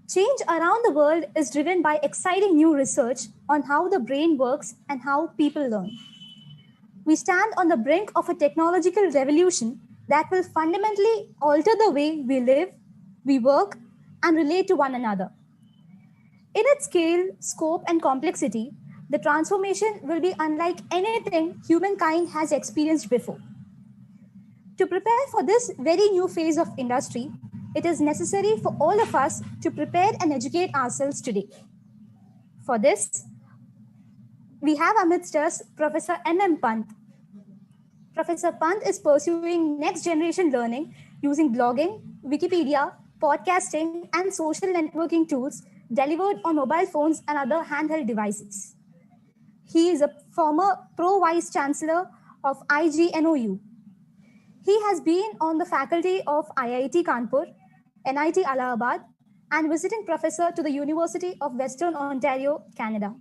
Change around the world is driven by exciting new research on how the brain works and how people learn. We stand on the brink of a technological revolution that will fundamentally alter the way we live, we work, and relate to one another. In its scale, scope, and complexity, the transformation will be unlike anything humankind has experienced before. To prepare for this very new phase of industry, it is necessary for all of us to prepare and educate ourselves today. For this, we have amidst us Professor M. Pant. Professor Pant is pursuing next generation learning using blogging, Wikipedia, podcasting, and social networking tools delivered on mobile phones and other handheld devices. He is a former Pro-Vice Chancellor of IGNOU. He has been on the faculty of IIT Kanpur, NIT Allahabad, and visiting professor to the University of Western Ontario, Canada.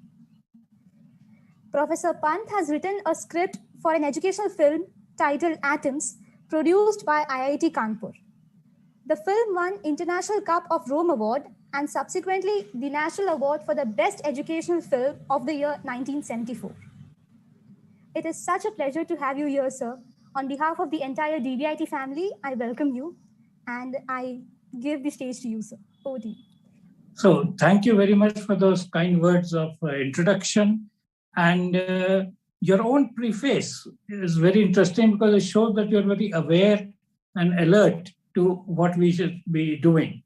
Professor Pant has written a script for an educational film titled Atoms, produced by IIT Kanpur. The film won International Cup of Rome Award and subsequently the National Award for the Best Educational Film of the year 1974. It is such a pleasure to have you here, sir. On behalf of the entire DBIT family, I welcome you and I give the stage to you, sir. Over to you. So thank you very much for those kind words of introduction. And your own preface is very interesting because it shows that you're very aware and alert to what we should be doing.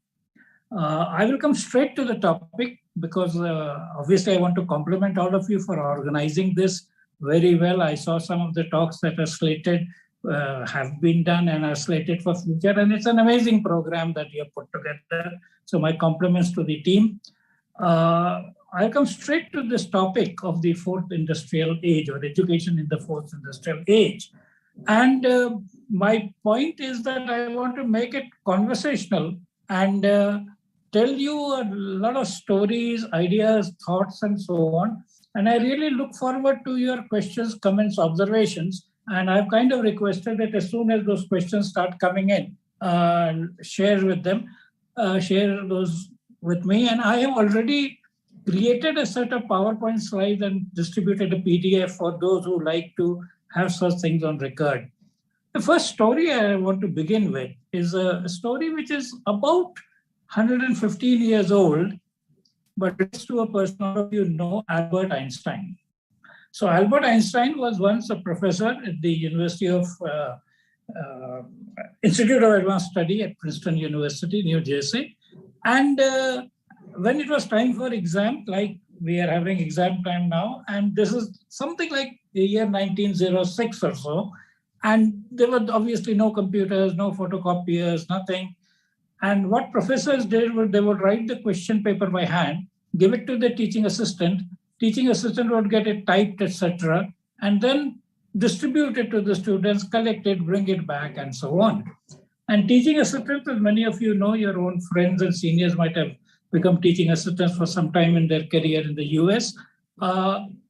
I will come straight to the topic because obviously I want to compliment all of you for organizing this very well. I saw some of the talks that are slated have been done and are slated for future, and it's an amazing program that you have put together. So my compliments to the team. I'll come straight to this topic of the fourth industrial age or education in the fourth industrial age. And my point is that I want to make it conversational and tell you a lot of stories, ideas, thoughts, and so on. And I really look forward to your questions, comments, observations. And I've kind of requested that as soon as those questions start coming in, share with them, share those with me. And I have already created a set of PowerPoint slides and distributed a PDF for those who like to have such things on record. The first story I want to begin with is a story which is about 115 years old, but it's to a person all of you know, Albert Einstein. So Albert Einstein was once a professor at the University of Institute of Advanced Study at Princeton University, New Jersey. And when it was time for exam, like we are having exam time now, and this is something like the year 1906 or so, and there were obviously no computers, no photocopiers, nothing. And what professors did was they would write the question paper by hand, give it to the teaching assistant would get it typed, etc., and then distribute it to the students, collect it, bring it back, and so on. And teaching assistants, as many of you know, your own friends and seniors might have become teaching assistants for some time in their career in the US.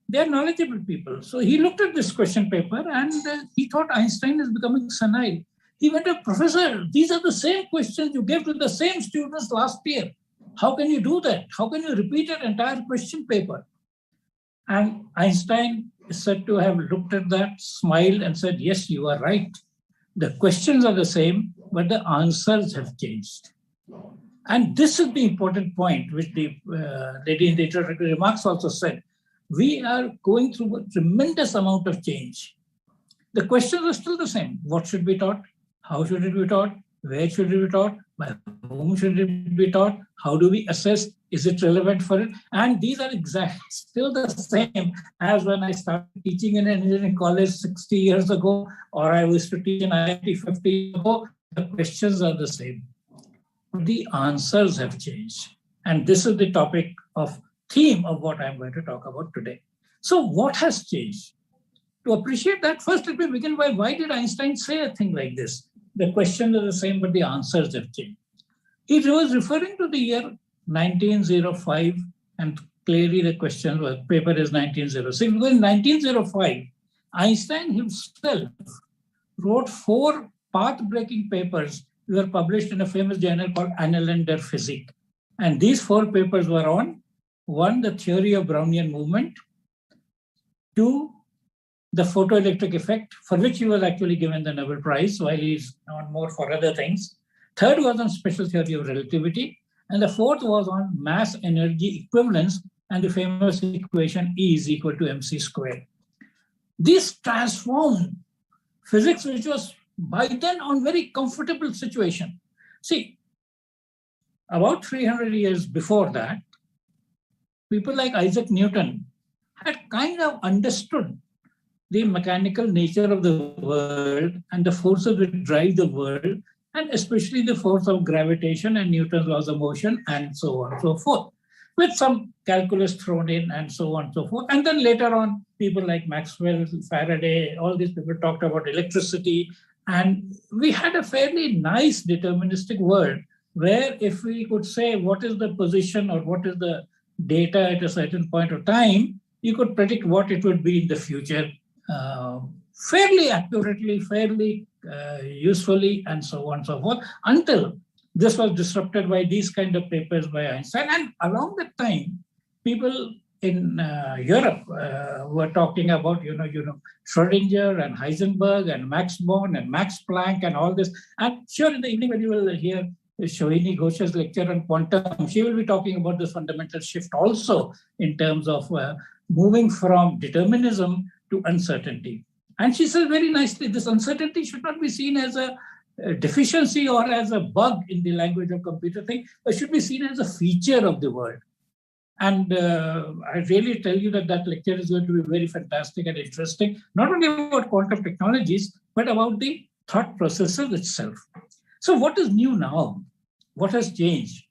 They're knowledgeable people. So he looked at this question paper and he thought Einstein is becoming senile. He went to, Professor, these are the same questions you gave to the same students last year. How can you do that? How can you repeat an entire question paper? And Einstein is said to have looked at that, smiled, and said, yes, you are right. The questions are the same, but the answers have changed. And this is the important point, which the lady in the introductory remarks also said. We are going through a tremendous amount of change. The questions are still the same. What should be taught? How should it be taught? Where should it be taught? By whom should it be taught? How do we assess? Is it relevant for it? And these are exactly still the same as when I started teaching in an engineering college 60 years ago, or I was to teach in IIT 50 years ago. The questions are the same. The answers have changed. And this is the topic of theme of what I'm going to talk about today. So what has changed? To appreciate that, first let me begin by why did Einstein say a thing like this? The questions are the same, but the answers have changed. He was referring to the year 1905, and clearly the question was, paper is 1906. Because in 1905, Einstein himself wrote 4 path-breaking papers that were published in a famous journal called Annalen der Physik. And these 4 papers were on, 1, the theory of Brownian movement, 2, the photoelectric effect, for which he was actually given the Nobel Prize, while he's known more for other things. 3rd was on special theory of relativity. And the 4th was on mass energy equivalence and the famous equation E is equal to mc squared. This transformed physics, which was by then on very comfortable situation. See, about 300 years before that, people like Isaac Newton had kind of understood the mechanical nature of the world and the forces that drive the world, and especially the force of gravitation and Newton's laws of motion, and so on and so forth, with some calculus thrown in and so on and so forth. And then later on, people like Maxwell, Faraday, all these people talked about electricity. And we had a fairly nice deterministic world where if we could say what is the position or what is the data at a certain point of time, you could predict what it would be in the future fairly accurately, fairly usefully, and so on and so forth, until this was disrupted by these kind of papers by Einstein. And along that time, people in Europe were talking about, Schrödinger and Heisenberg and Max Born and Max Planck and all this. And sure, in the evening when you will hear Shohini Ghosh's lecture on quantum, she will be talking about this fundamental shift also in terms of moving from determinism to uncertainty. And she says very nicely, this uncertainty should not be seen as a deficiency or as a bug in the language of computer thing, but should be seen as a feature of the world. And I really tell you that that lecture is going to be very fantastic and interesting, not only about quantum technologies, but about the thought processes itself. So what is new now? What has changed?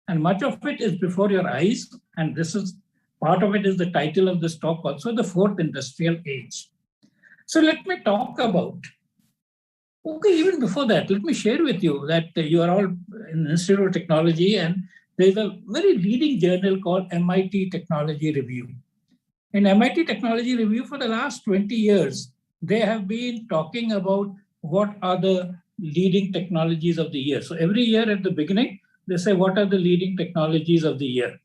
And much of it is before your eyes. And this is part of it is the title of this talk also, the 4th industrial age. So let me talk about, even before that, let me share with you that you are all in the Institute of Technology, and there's a very leading journal called MIT Technology Review. In MIT Technology Review for the last 20 years, they have been talking about what are the leading technologies of the year. So every year at the beginning, they say, what are the leading technologies of the year?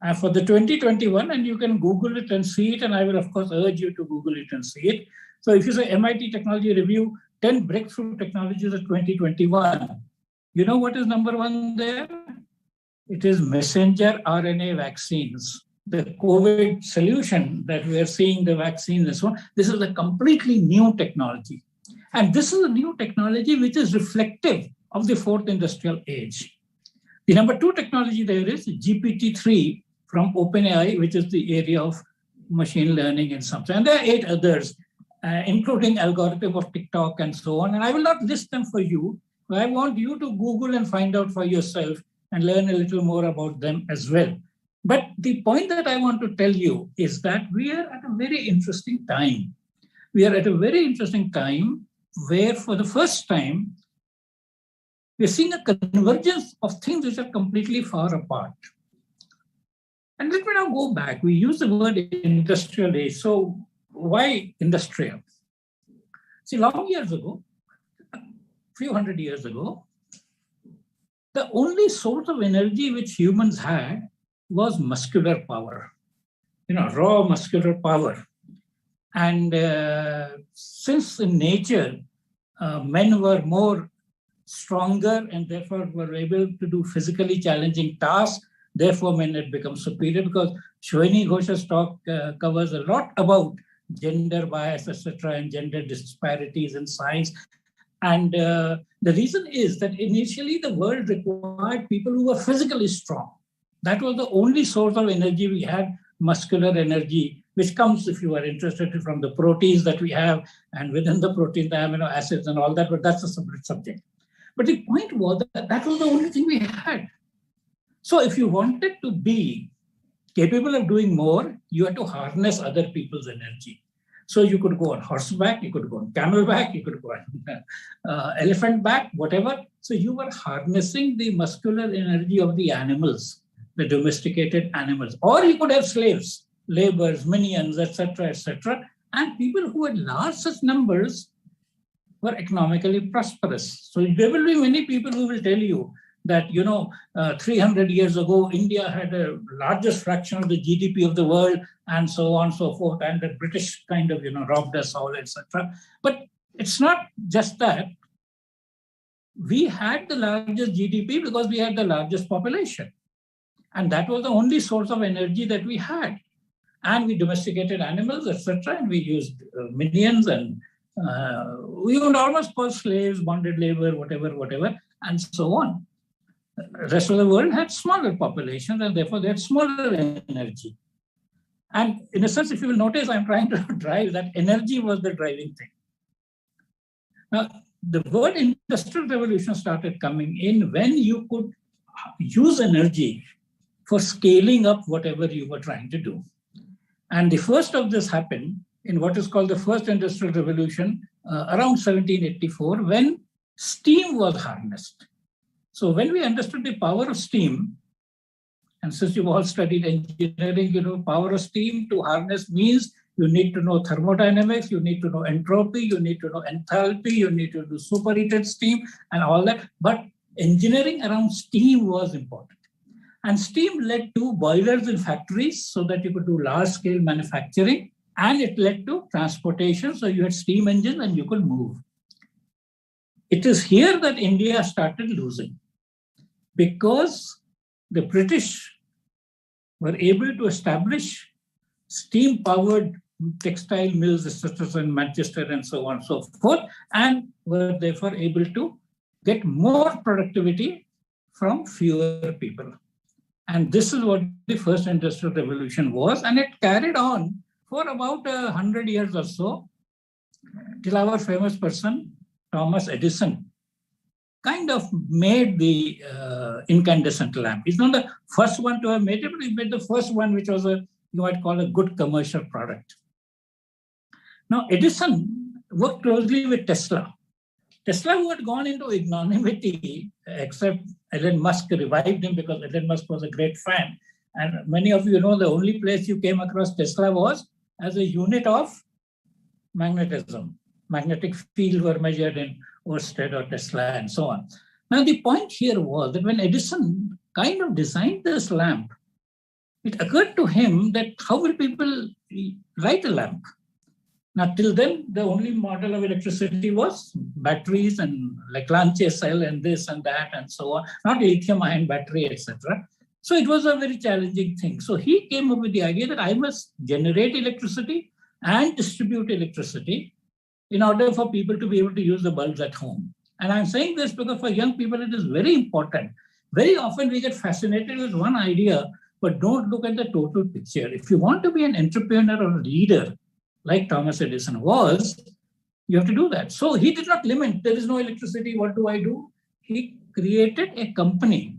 And for the 2021, and you can Google it and see it, and I will, of course, urge you to Google it and see it. So if you say MIT Technology Review, 10 breakthrough technologies of 2021, you know what is number 1 there? It is messenger RNA vaccines. The COVID solution that we are seeing, the vaccine and so on, this is a completely new technology. And this is a new technology which is reflective of the 4th industrial age. The number 2 technology there is GPT-3 from OpenAI, which is the area of machine learning and something. And there are 8 others, including algorithm of TikTok and so on. And I will not list them for you. I want you to Google and find out for yourself and learn a little more about them as well. But the point that I want to tell you is that we are at a very interesting time. We are at a very interesting time where for the first time, we're seeing a convergence of things which are completely far apart. And let me now go back. We use the word industrial age. So why industrial? See, long years ago, a few hundred years ago, the only source of energy which humans had was muscular power, raw muscular power. And since in nature, men were more stronger and therefore were able to do physically challenging tasks, therefore men had become superior, because Shohini Ghosh's talk covers a lot about gender bias, etc., and gender disparities in science. And the reason is that initially the world required people who were physically strong. That was the only source of energy we had, muscular energy, which comes, if you are interested, from the proteins that we have, and within the protein, the amino acids and all that, but that's a separate subject. But the point was that that was the only thing we had. So if you wanted to be capable of doing more, you had to harness other people's energy. So you could go on horseback, you could go on camelback, you could go on elephant back, whatever. So you were harnessing the muscular energy of the animals, the domesticated animals. Or you could have slaves, laborers, minions, etc., etc. And people who had large such numbers were economically prosperous. So there will be many people who will tell you that, 300 years ago, India had the largest fraction of the GDP of the world, and so on and so forth, and the British kind of, robbed us all, etc. But it's not just that. We had the largest GDP because we had the largest population. And that was the only source of energy that we had. And we domesticated animals, etc. And we used minions, and we would almost call slaves, bonded labor, whatever, and so on. The rest of the world had smaller populations, and therefore they had smaller energy. And in a sense, if you will notice, I'm trying to drive that energy was the driving thing. Now, the word industrial revolution started coming in when you could use energy for scaling up whatever you were trying to do. And the first of this happened in what is called the first industrial revolution around 1784, when steam was harnessed. So when we understood the power of steam, and since you've all studied engineering, power of steam to harness means you need to know thermodynamics, you need to know entropy, you need to know enthalpy, you need to do superheated steam and all that. But engineering around steam was important. And steam led to boilers in factories so that you could do large-scale manufacturing, and it led to transportation. So you had steam engines and you could move. It is here that India started losing, because the British were able to establish steam-powered textile mills, etc., in Manchester and so on and so forth, and were therefore able to get more productivity from fewer people. And this is what the first industrial revolution was, and it carried on for about 100 years or so, till our famous person, Thomas Edison, kind of made the incandescent lamp. He's not the first one to have made it, but he made the first one, which was you might call a good commercial product. Now, Edison worked closely with Tesla. Tesla, who had gone into ignominy, except Elon Musk revived him because Elon Musk was a great fan. And many of you know the only place you came across Tesla was as a unit of magnetism. Magnetic field were measured in Oersted or Tesla and so on. Now, the point here was that when Edison kind of designed this lamp, it occurred to him that how will people light a lamp? Now, till then, the only model of electricity was batteries and Leclanche cell and this and that and so on, not lithium-ion battery, etc. So it was a very challenging thing. So he came up with the idea that I must generate electricity and distribute electricity in order for people to be able to use the bulbs at home. And I'm saying this because for young people, it is very important. Very often we get fascinated with one idea, but don't look at the total picture. If you want to be an entrepreneur or a leader, like Thomas Edison was, you have to do that. So he did not limit, there is no electricity, what do I do? He created a company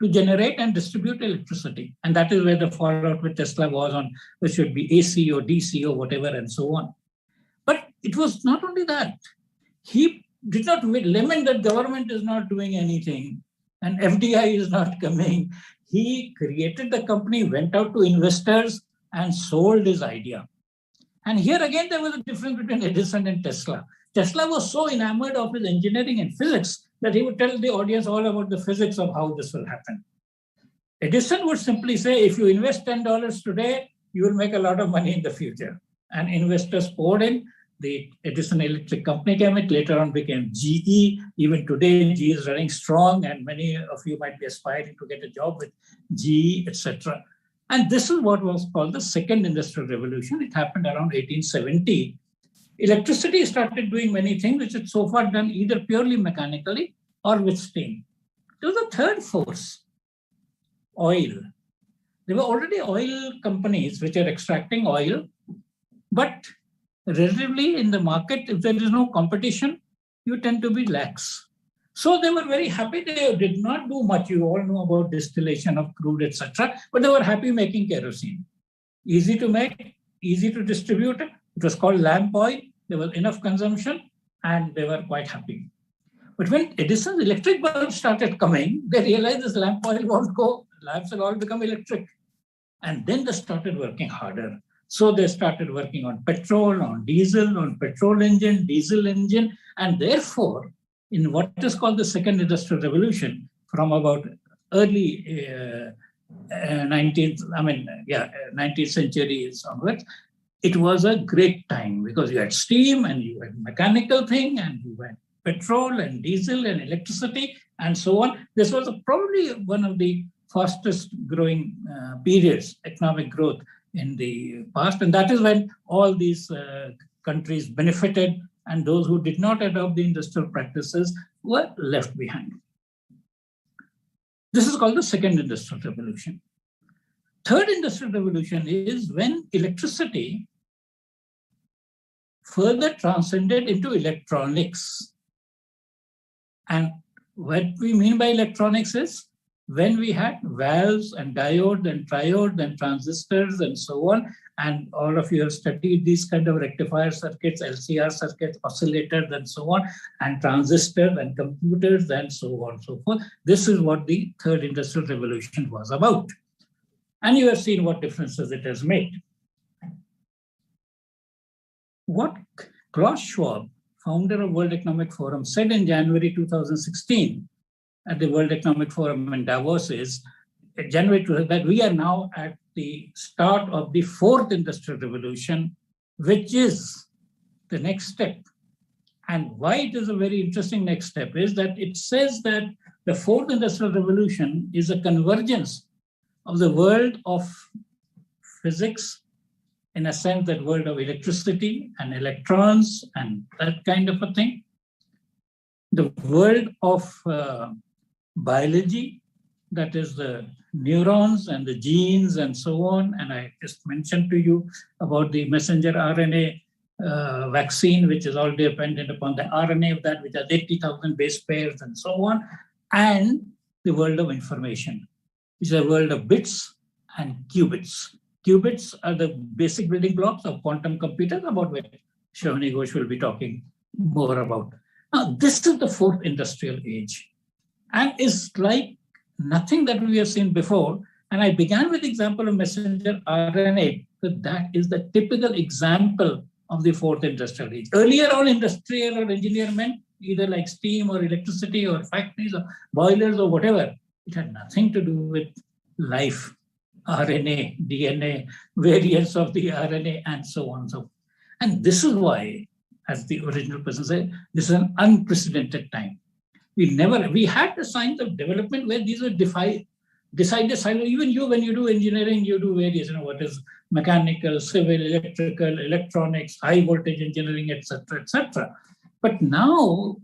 to generate and distribute electricity. And that is where the fallout with Tesla was on, which should be AC or DC or whatever and so on. But it was not only that. He did not limit that government is not doing anything and FDI is not coming. He created the company, went out to investors and sold his idea. And here again, there was a difference between Edison and Tesla. Tesla was so enamored of his engineering and physics that he would tell the audience all about the physics of how this will happen. Edison would simply say, if you invest $10 today, you will make a lot of money in the future. And investors poured in. The Edison Electric Company came in, later on became GE. Even today, GE is running strong, and many of you might be aspiring to get a job with GE, etc. And this is what was called the second industrial revolution. It happened around 1870. Electricity started doing many things, which it so far done either purely mechanically or with steam. There was a third force, oil. There were already oil companies which are extracting oil, but relatively in the market, if there is no competition, you tend to be lax. So they were very happy. They did not do much. You all know about distillation of crude, etc. But they were happy making kerosene. Easy to make, easy to distribute. It was called lamp oil. There was enough consumption, and they were quite happy. But when Edison's electric bulbs started coming, they realized this lamp oil won't go. Lamps will all become electric. And then they started working harder. So they started working on petrol, on diesel, on petrol engine, diesel engine, and therefore, in what is called the second industrial revolution, from about early 19th century onwards, it was a great time because you had steam and you had mechanical thing and you had petrol and diesel and electricity and so on. This was probably one of the fastest growing periods, economic growth in the past. And that is when all these countries benefited, and those who did not adopt the industrial practices were left behind. This is called the second industrial revolution. Third industrial revolution is when electricity further transcended into electronics. And what we mean by electronics is when we had valves and diodes and triodes and transistors and so on, and all of you have studied these kind of rectifier circuits, LCR circuits, oscillators and so on, and transistors and computers and so on and so forth. This is what the third industrial revolution was about. And you have seen what differences it has made. What Klaus Schwab, founder of World Economic Forum, said in January 2016 at the World Economic Forum in Davos is that we are now at the start of the fourth industrial revolution, which is the next step. And why it is a very interesting next step is that it says that the fourth industrial revolution is a convergence of the world of physics, in a sense, that world of electricity and electrons and that kind of a thing, the world of biology, that is the neurons and the genes and so on. And I just mentioned to you about the messenger RNA vaccine, which is all dependent upon the RNA of that, which has 80,000 base pairs and so on, and the world of information, which is a world of bits and qubits. Qubits are the basic building blocks of quantum computers, about which Shravani Ghosh will be talking more about. Now, this is the fourth industrial age and is like nothing that we have seen before. And I began with the example of messenger RNA, but that is the typical example of the fourth industrial age. Earlier on, industrial or engineer meant either like steam or electricity or factories or boilers or whatever. It had nothing to do with life, RNA, DNA, variants of the RNA, and so on and so forth. And this is why, as the original person said, this is an unprecedented time. We had the signs of development where these were decided silently. Even you, when you do engineering, you do various, what is mechanical, civil, electrical, electronics, high voltage engineering, etc., etc. But now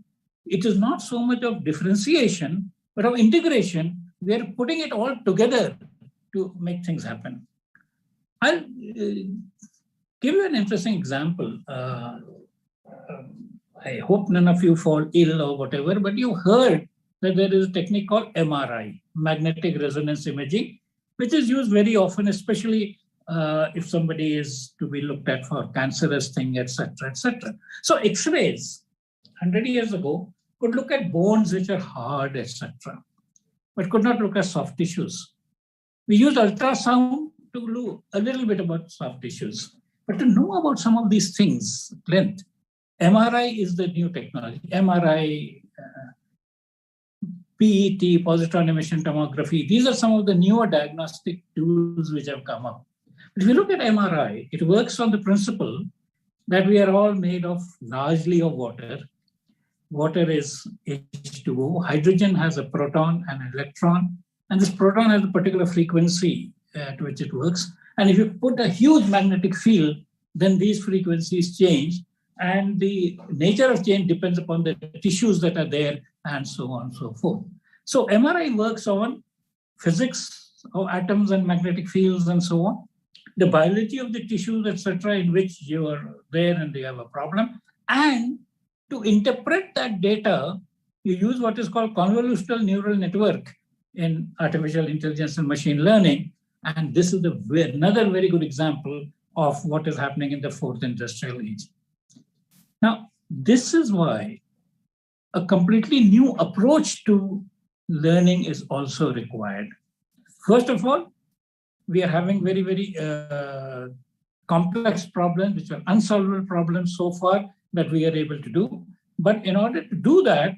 it is not so much of differentiation, but of integration. We are putting it all together to make things happen. I'll give you an interesting example. I hope none of you fall ill or whatever, but you heard that there is a technique called MRI, magnetic resonance imaging, which is used very often, especially if somebody is to be looked at for cancerous thing, etc., etc. So X-rays, 100 years ago, could look at bones which are hard, etc., but could not look at soft tissues. We used ultrasound to know a little bit about soft tissues, but to know about some of these things, length, MRI is the new technology. MRI, PET, positron emission tomography, these are some of the newer diagnostic tools which have come up. But if you look at MRI, it works on the principle that we are all made of largely of water. Water is H2O. Hydrogen has a proton and an electron, and this proton has a particular frequency at which it works. And if you put a huge magnetic field, then these frequencies change, and the nature of change depends upon the tissues that are there, and so on and so forth. So MRI works on physics of atoms and magnetic fields and so on, the biology of the tissues, etc., in which you are there and they have a problem. And to interpret that data, you use what is called convolutional neural network in artificial intelligence and machine learning. And this is another very good example of what is happening in the fourth industrial age. Now, this is why a completely new approach to learning is also required. First of all, we are having very, very complex problems, which are unsolvable problems so far that we are able to do. But in order to do that,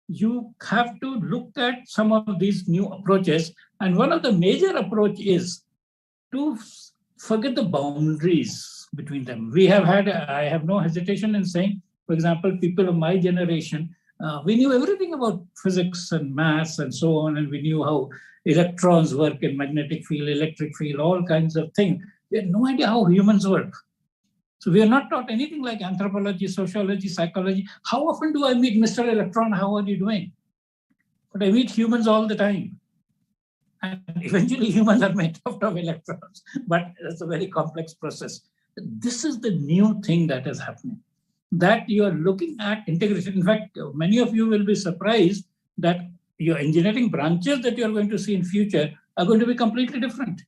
you have to look at some of these new approaches. And one of the major approach is to forget the boundaries between them. I have no hesitation in saying, for example, people of my generation, we knew everything about physics and maths and so on, and we knew how electrons work in magnetic field, electric field, all kinds of things. We had no idea how humans work. So we are not taught anything like anthropology, sociology, psychology. How often do I meet Mr. Electron? How are you doing? But I meet humans all the time. And eventually humans are made out of electrons. But it's a very complex process. This is the new thing that is happening, that you are looking at integration. In fact, many of you will be surprised that your engineering branches that you are going to see in future are going to be completely different.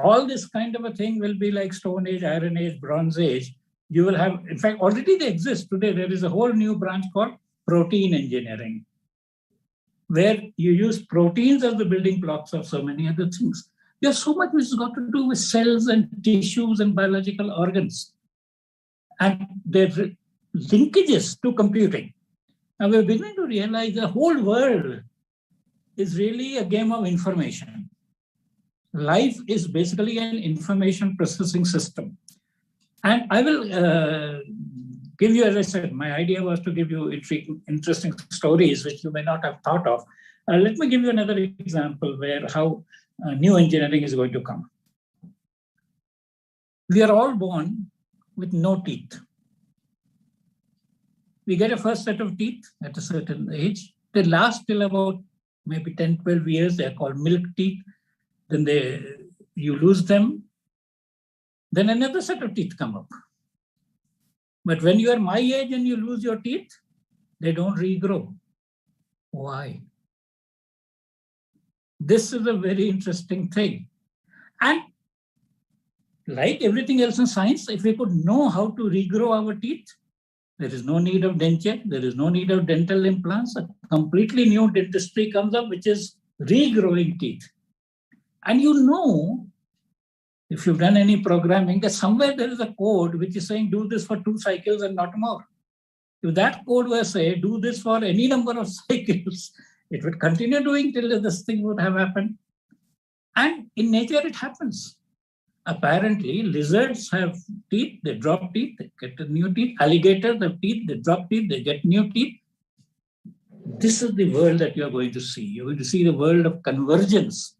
All this kind of a thing will be like Stone Age, Iron Age, Bronze Age. You will have, in fact, already they exist today. There is a whole new branch called protein engineering, where you use proteins as the building blocks of so many other things. There's so much which has got to do with cells and tissues and biological organs and their linkages to computing. Now we're beginning to realize the whole world is really a game of information. Life is basically an information processing system. And I will give you, as I said, my idea was to give you interesting stories which you may not have thought of. Let me give you another example where how new engineering is going to come. We are all born with no teeth. We get a first set of teeth at a certain age. They last till about maybe 10, 12 years. They are called milk teeth. Then you lose them. Then another set of teeth come up. But when you are my age and you lose your teeth, they don't regrow. Why? This is a very interesting thing. And like everything else in science, if we could know how to regrow our teeth, there is no need of denture, there is no need of dental implants. A completely new dentistry comes up, which is regrowing teeth. And you know, if you've done any programming, that somewhere there is a code which is saying do this for 2 cycles and not more. If that code were say do this for any number of cycles, it would continue doing till this thing would have happened. And in nature, it happens. Apparently, lizards have teeth, they drop teeth, they get new teeth. Alligators have teeth, they drop teeth, they get new teeth. This is the world that you are going to see. You're going to see the world of convergence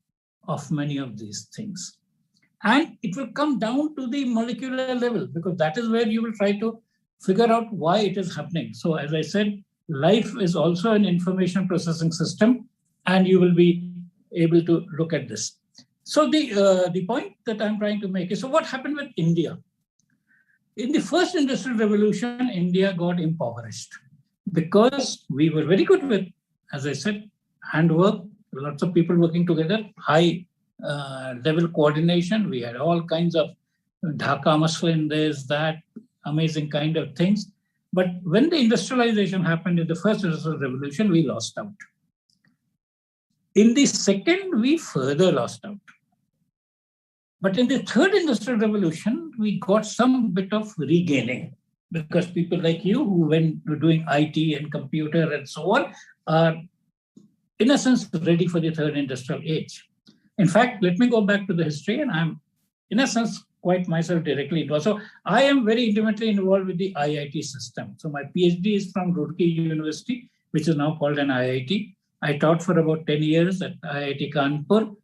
of many of these things. And it will come down to the molecular level, because that is where you will try to figure out why it is happening. So as I said, life is also an information processing system, and you will be able to look at this. So the point that I'm trying to make is, so what happened with India? In the first industrial revolution, India got impoverished because we were very good with, as I said, handwork, lots of people working together, high level coordination. We had all kinds of Dhaka muslin, this, that, amazing kind of things. But when the industrialization happened in the first industrial revolution, we lost out. In the second, we further lost out. But in the third industrial revolution, we got some bit of regaining, because people like you who went to doing IT and computer and so on are, in a sense, ready for the third industrial age. In fact, let me go back to the history, and I'm, in a sense, quite myself directly involved. So I am very intimately involved with the IIT system. So my PhD is from Roorkee University, which is now called an IIT. I taught for about 10 years at IIT Kanpur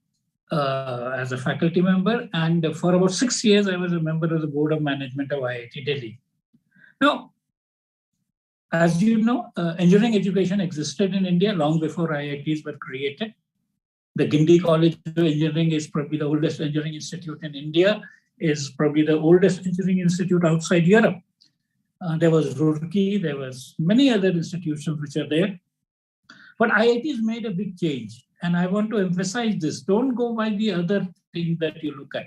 as a faculty member. And for about 6 years, I was a member of the board of management of IIT Delhi. Now, as you know, engineering education existed in India long before IITs were created. The Guindy College of Engineering is probably the oldest engineering institute in India, is probably the oldest engineering institute outside Europe. There was Roorkee, there was many other institutions which are there. But IITs made a big change. And I want to emphasize this. Don't go by the other thing that you look at.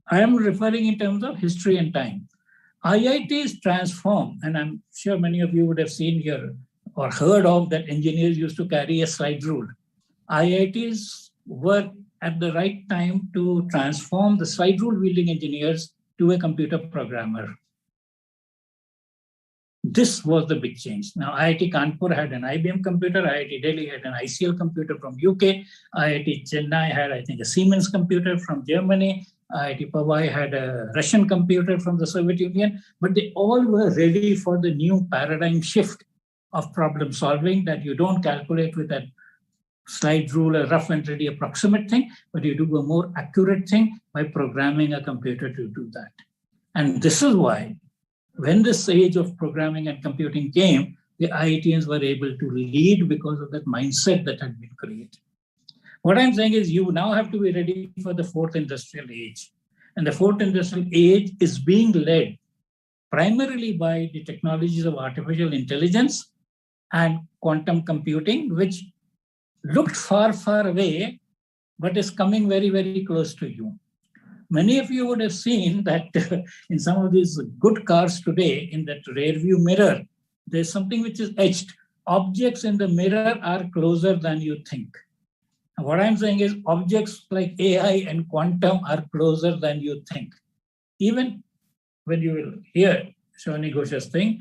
I am referring in terms of history and time. IITs transform, and I'm sure many of you would have seen here or heard of that engineers used to carry a slide rule. IITs were at the right time to transform the slide rule wielding engineers to a computer programmer. this was the big change. Now, IIT Kanpur had an IBM computer, IIT Delhi had an ICL computer from UK, IIT Chennai had, I think, a Siemens computer from Germany, IIT Powai had a Russian computer from the Soviet Union, but they all were ready for the new paradigm shift of problem solving, that you don't calculate with that slide rule, a rough and ready approximate thing, but you do a more accurate thing by programming a computer to do that. And this is why, when this age of programming and computing came, the IITians were able to lead because of that mindset that had been created. What I'm saying is you now have to be ready for the fourth industrial age. And the fourth industrial age is being led primarily by the technologies of artificial intelligence and quantum computing, which looked far, far away, but is coming very, very close to you. Many of you would have seen that in some of these good cars today, in that rear view mirror, there's something which is etched. Objects in the mirror are closer than you think. And what I'm saying is objects like AI and quantum are closer than you think. Even when you will hear Shawni Ghosh's thing,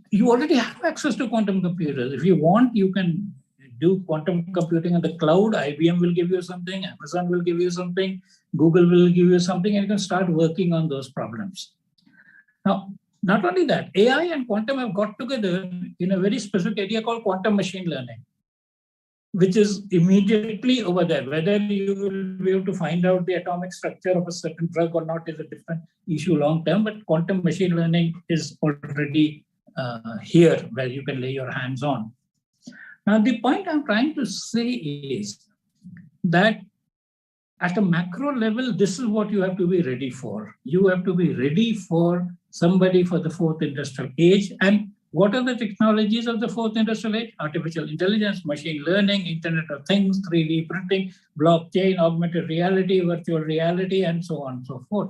you already have access to quantum computers. If you want, you can do quantum computing on the cloud. IBM will give you something, Amazon will give you something, Google will give you something, and you can start working on those problems. Now, not only that, AI and quantum have got together in a very specific area called quantum machine learning, which is immediately over there. Whether you will be able to find out the atomic structure of a certain drug or not is a different issue long term, but quantum machine learning is already here where you can lay your hands on. Now, the point I'm trying to say is that at a macro level, this is what you have to be ready for. You have to be ready for somebody for the fourth industrial age. And what are the technologies of the fourth industrial age? Artificial intelligence, machine learning, Internet of Things, 3D printing, blockchain, augmented reality, virtual reality, and so on and so forth.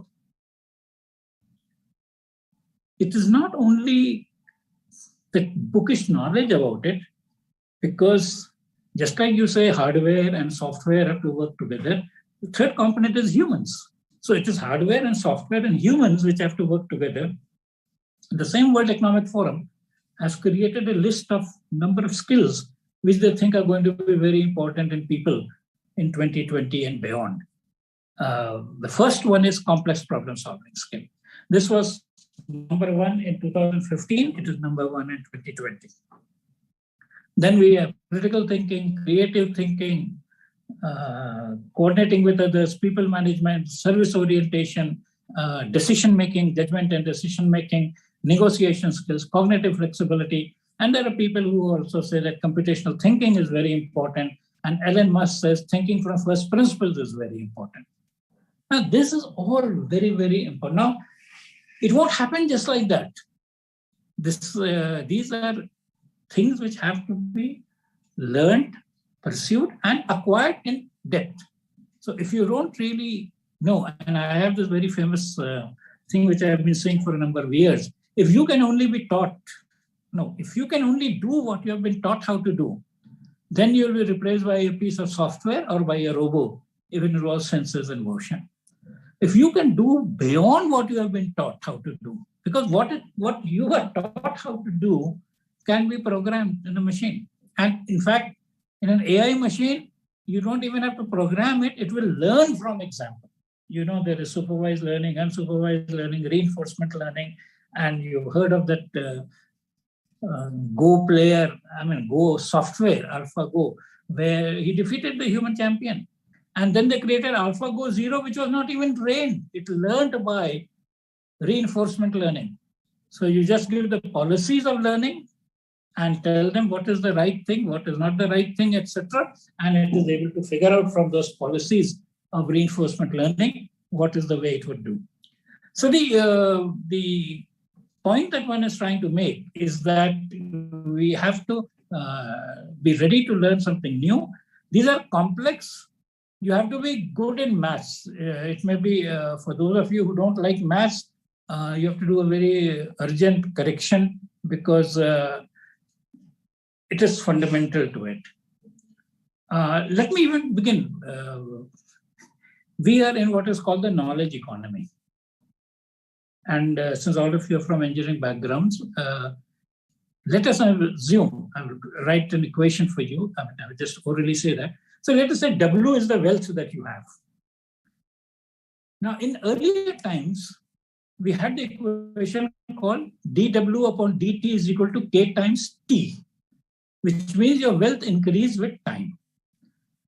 It is not only the bookish knowledge about it, because just like you say, hardware and software have to work together, the third component is humans. So it is hardware and software and humans which have to work together. The same World Economic Forum has created a list of number of skills which they think are going to be very important in people in 2020 and beyond. The first one is complex problem solving skill. This was number one in 2015. It is number one in 2020. Then we have critical thinking, creative thinking, coordinating with others, people management, service orientation, decision-making, judgment and decision-making, negotiation skills, cognitive flexibility. And there are people who also say that computational thinking is very important. And Elon Musk says thinking from first principles is very important. Now, this is all very, very important. Now, it won't happen just like that. These are things which have to be learned, pursued, and acquired in depth. So if you don't really know, and I have this very famous thing which I have been saying for a number of years, if you can only be taught, if you can only do what you have been taught how to do, then you'll be replaced by a piece of software or by a robot, even if it was sensors in motion. If you can do beyond what you have been taught how to do, because what you are taught how to do can be programmed in a machine. And in fact, in an AI machine, you don't even have to program it. It will learn from example. There is supervised learning, unsupervised learning, reinforcement learning. And you've heard of that Go software, AlphaGo, where he defeated the human champion. And then they created AlphaGo Zero, which was not even trained. It learned by reinforcement learning. So you just give the policies of learning and tell them what is the right thing, what is not the right thing, etc. And it is able to figure out from those policies of reinforcement learning what is the way it would do. So the point that one is trying to make is that we have to be ready to learn something new. These are complex. You have to be good in maths. It may be, for those of you who don't like maths, you have to do a very urgent correction because it is fundamental to it. Let me even begin. We are in what is called the knowledge economy. And since all of you are from engineering backgrounds, let us assume, I will write an equation for you. I will just orally say that. So let us say W is the wealth that you have. Now, in earlier times, we had the equation called dW upon dt is equal to K times T, which means your wealth increased with time.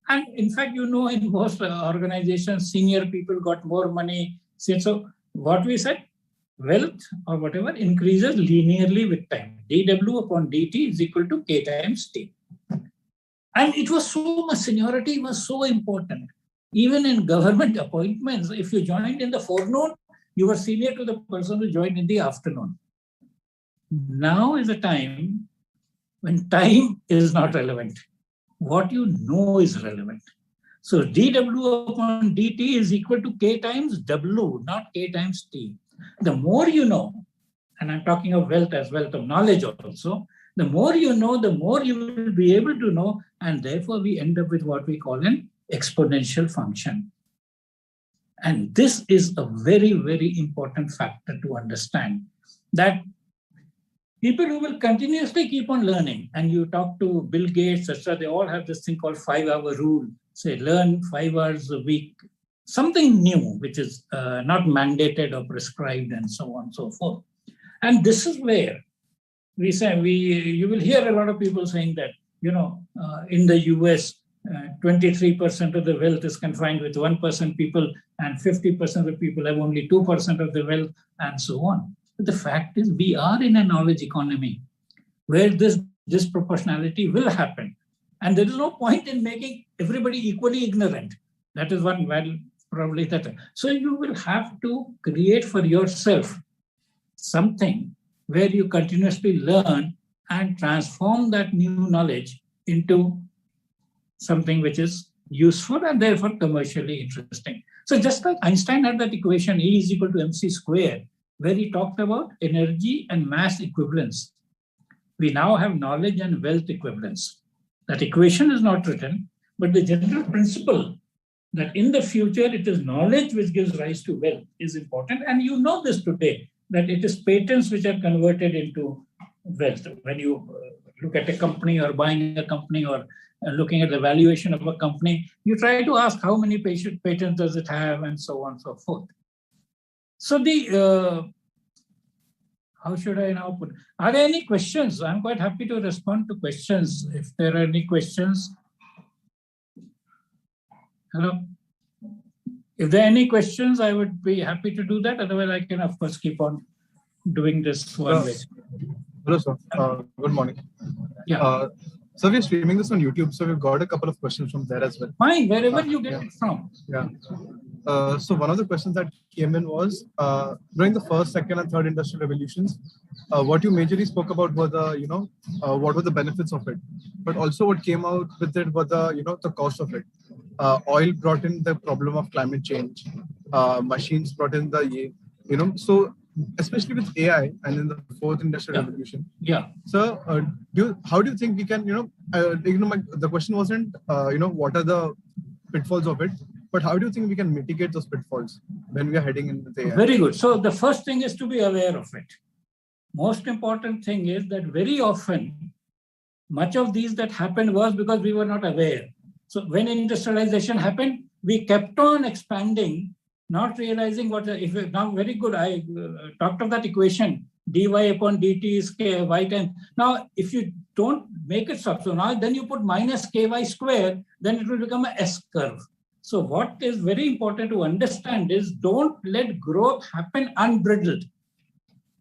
And in fact, you know, in most organizations, senior people got more money. So what we said, wealth or whatever increases linearly with time. dW upon dt is equal to K times T. And it was so much, seniority was so important. Even in government appointments, if you joined in the forenoon, you were senior to the person who joined in the afternoon. Now is a time when time is not relevant. What you know is relevant. So dW upon dt is equal to K times W, not K times T. The more you know, and I'm talking of wealth as wealth of knowledge also, the more you know, the more you will be able to know, and therefore we end up with what we call an exponential function. And this is a very, very important factor to understand, that people who will continuously keep on learning, and you talk to Bill Gates, etc., they all have this thing called 5-hour rule. Say, learn 5 hours a week, something new, which is not mandated or prescribed, and so on and so forth. And this is where we say, you will hear a lot of people saying that, you know, in the US, 23% of the wealth is confined with 1% people, and 50% of the people have only 2% of the wealth, and so on. But the fact is, we are in a knowledge economy where this disproportionality will happen. And there is no point in making everybody equally ignorant. That is one, well, probably that. So you will have to create for yourself something where you continuously learn and transform that new knowledge into something which is useful and therefore commercially interesting. So just like Einstein had that equation, E is equal to mc squared, where he talked about energy and mass equivalence. We now have knowledge and wealth equivalence. That equation is not written, but the general principle that in the future it is knowledge which gives rise to wealth is important. And you know this today, that it is patents which are converted into wealth. When you look at a company or buying a company or looking at the valuation of a company, you try to ask how many patents does it have, and so on and so forth. So how should I now put? Are there any questions? I'm quite happy to respond to questions if there are any questions. Hello. If there are any questions, I would be happy to do that. Otherwise, I can, of course, keep on doing this one way. Hello, sir. Good morning. Yeah. So we're streaming this on YouTube, so we've got a couple of questions from there as well. Fine, wherever you get it from. Yeah. So one of the questions that came in was, during the first, second, and third industrial revolutions, what you majorly spoke about were the, what were the benefits of it, but also what came out with it were the, the cost of it. Oil brought in the problem of climate change. Machines brought in the, so especially with AI and in the fourth industrial revolution. Yeah. So, how do you think we can, the question wasn't, what are the pitfalls of it, but how do you think we can mitigate those pitfalls when we are heading into the AI? Very good. So the first thing is to be aware of it. Most important thing is that very often, much of these that happened was because we were not aware. So when industrialization happened, we kept on expanding, not realizing what, now very good, I talked of that equation, dy upon dt is y times. Now, if you don't make it stop, so now then you put minus ky square, then it will become a S curve. So what is very important to understand is don't let growth happen unbridled.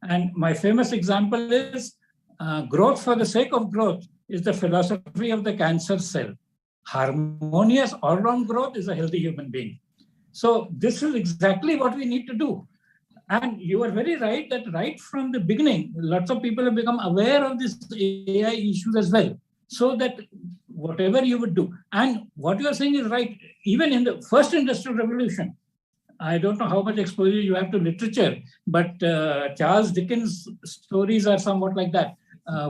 And my famous example is growth for the sake of growth is the philosophy of the cancer cell. Harmonious all-round growth is a healthy human being. So this is exactly what we need to do. And you are very right that right from the beginning, lots of people have become aware of this AI issues as well. So that whatever you would do, and what you are saying is right, even in the first industrial revolution, I don't know how much exposure you have to literature, but Charles Dickens' stories are somewhat like that.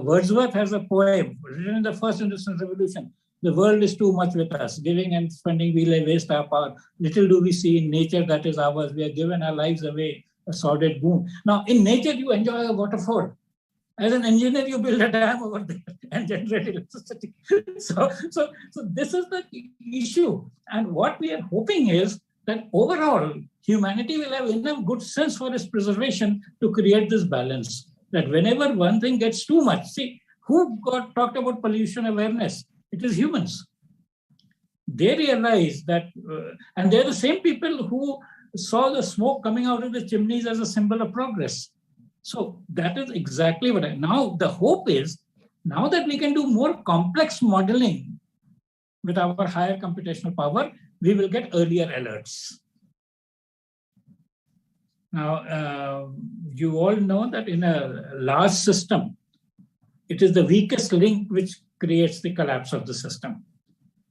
Wordsworth has a poem written in the first industrial revolution. The world is too much with us. Giving and spending, we lay waste our power. Little do we see in nature that is ours. We are given our lives away a sordid boon. Now, in nature, you enjoy a waterfall. As an engineer, you build a dam over there and generate electricity. So this is the issue. And what we are hoping is that overall, humanity will have enough good sense for its preservation to create this balance. That whenever one thing gets too much, see, who talked about pollution awareness? It is humans. They realize that, and they're the same people who saw the smoke coming out of the chimneys as a symbol of progress. So that is exactly what now the hope is, now that we can do more complex modeling with our higher computational power, we will get earlier alerts. Now, you all know that in a large system, it is the weakest link which creates the collapse of the system.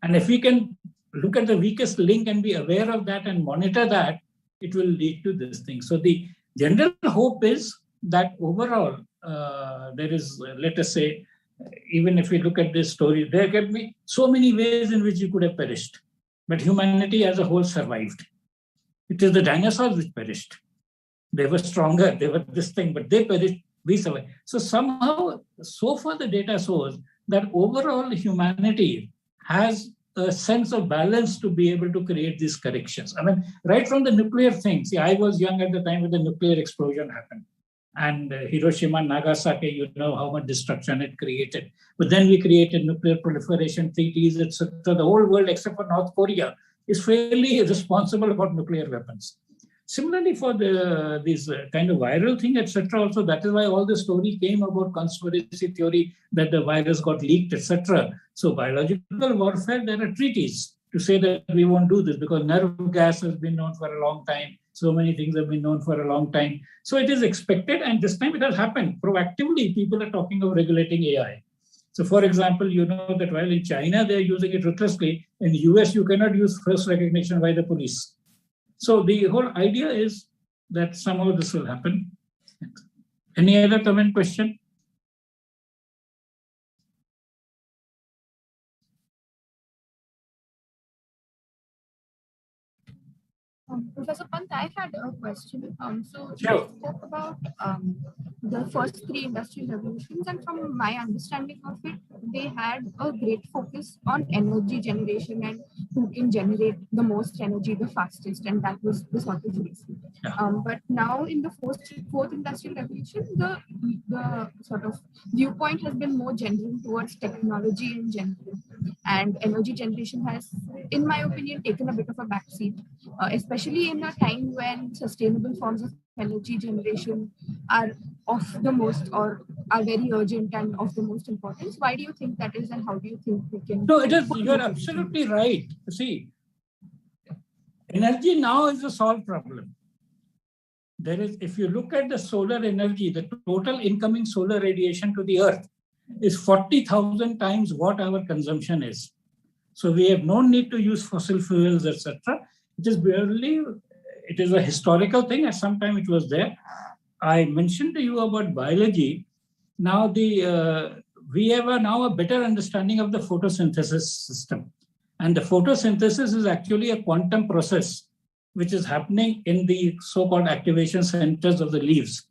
And if we can look at the weakest link and be aware of that and monitor that, it will lead to this thing. So the general hope is that overall, there is, let us say, even if we look at this story, there can be so many ways in which you could have perished, but humanity as a whole survived. It is the dinosaurs which perished. They were stronger, they were this thing, but they perished, we survived. So somehow, so far the data shows that overall humanity has a sense of balance to be able to create these corrections. I mean, right from the nuclear thing, see, I was young at the time when the nuclear explosion happened. And Hiroshima and Nagasaki, you know how much destruction it created. But then we created nuclear proliferation treaties, etc. The whole world, except for North Korea, is fairly responsible about nuclear weapons. Similarly, for this kind of viral thing, etc. Also, that is why all the story came about conspiracy theory that the virus got leaked, etc. So biological warfare, there are treaties to say that we won't do this because nerve gas has been known for a long time. So many things have been known for a long time. So it is expected, and this time it has happened. Proactively, people are talking of regulating AI. So for example, you know that while in China, they're using it ruthlessly, in the US, you cannot use face recognition by the police. So the whole idea is that somehow this will happen. Any other comment, question? Professor Pant, I had a question. So Sure. you spoke about the first three industrial revolutions, and from my understanding of it, they had a great focus on energy generation and who can generate the most energy the fastest, and that was the sort of race. Yeah. But now in the fourth industrial revolution, the sort of viewpoint has been more general towards technology in general, and energy generation has, in my opinion, taken a bit of a backseat, especially in a time when sustainable forms of energy generation are of the most, or are very urgent and of the most importance. Why do you think that is, and how do you think we can? No, it is, you're absolutely right. See, energy now is a solved problem. There is, if you look at the solar energy, the total incoming solar radiation to the earth is 40,000 times what our consumption is. So we have no need to use fossil fuels, etc. It is barely, it is a historical thing. At some time it was there. I mentioned to you about biology. Now we have now a better understanding of the photosynthesis system. And the photosynthesis is actually a quantum process which is happening in the so-called activation centers of the leaves.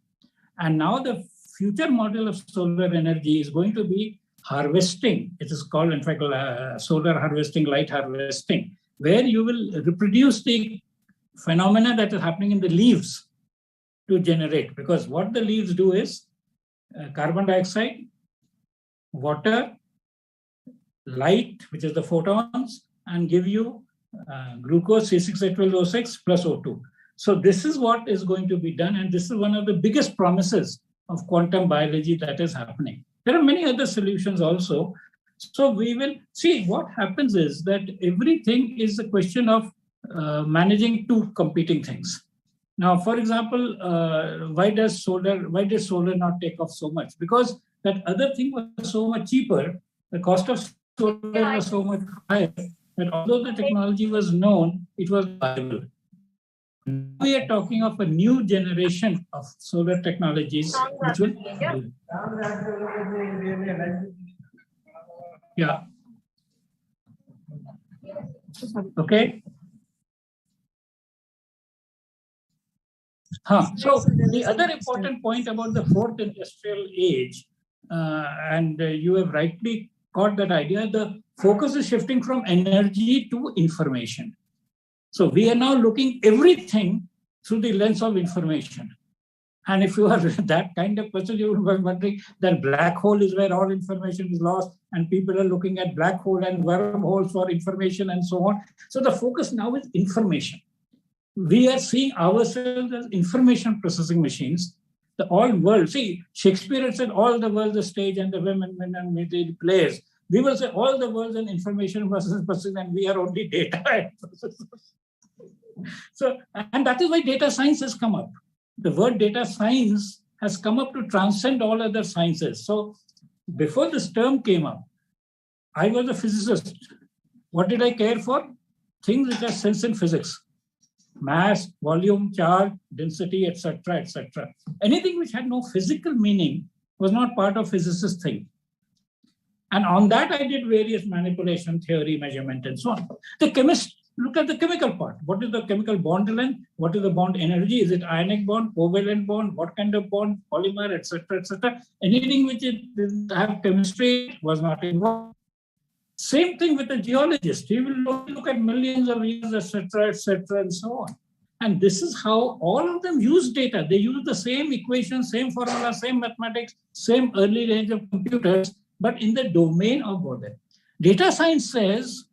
And now the future model of solar energy is going to be harvesting. It is called, in fact, solar harvesting, light harvesting, where you will reproduce the phenomena that is happening in the leaves to generate. Because what the leaves do is carbon dioxide, water, light, which is the photons, and give you glucose C6H12O6 plus O2. So this is what is going to be done. And this is one of the biggest promises of quantum biology that is happening. There are many other solutions also. So we will see what happens is that everything is a question of managing two competing things. Now, for example, why did solar not take off so much? Because that other thing was so much cheaper. The cost of solar was so much higher that although the technology was known, it was viable. We are talking of a new generation of solar technologies, which will. Yeah. Okay. So the other important point about the fourth industrial age, and you have rightly caught that idea, the focus is shifting from energy to information. So we are now looking everything through the lens of information. And if you are that kind of person, you will be wondering that black hole is where all information is lost, and people are looking at black hole and wormholes for information and so on. So the focus now is information. We are seeing ourselves as information processing machines. The all world, see, Shakespeare had said all the world's a stage and the women and the players. We will say all the world's an information processing, and we are only data. So, and that is why data science has come up. The word data science has come up to transcend all other sciences. So before this term came up, I was a physicist. What did I care for? Things which are sense in physics. Mass, volume, charge, density, etc., etc. Anything which had no physical meaning was not part of physicist thing. And on that, I did various manipulation, theory, measurement, and so on. The chemist looked at the chemical part. What is the chemical bond length? What is the bond energy? Is it ionic bond, covalent bond? What kind of bond, polymer, etc., etc.? Anything which it didn't have chemistry was not involved. Same thing with the geologist. He will look at millions of years, etc., and so on. And this is how all of them use data. They use the same equations, same formula, same mathematics, same early range of computers, but in the domain of bother. Data science says,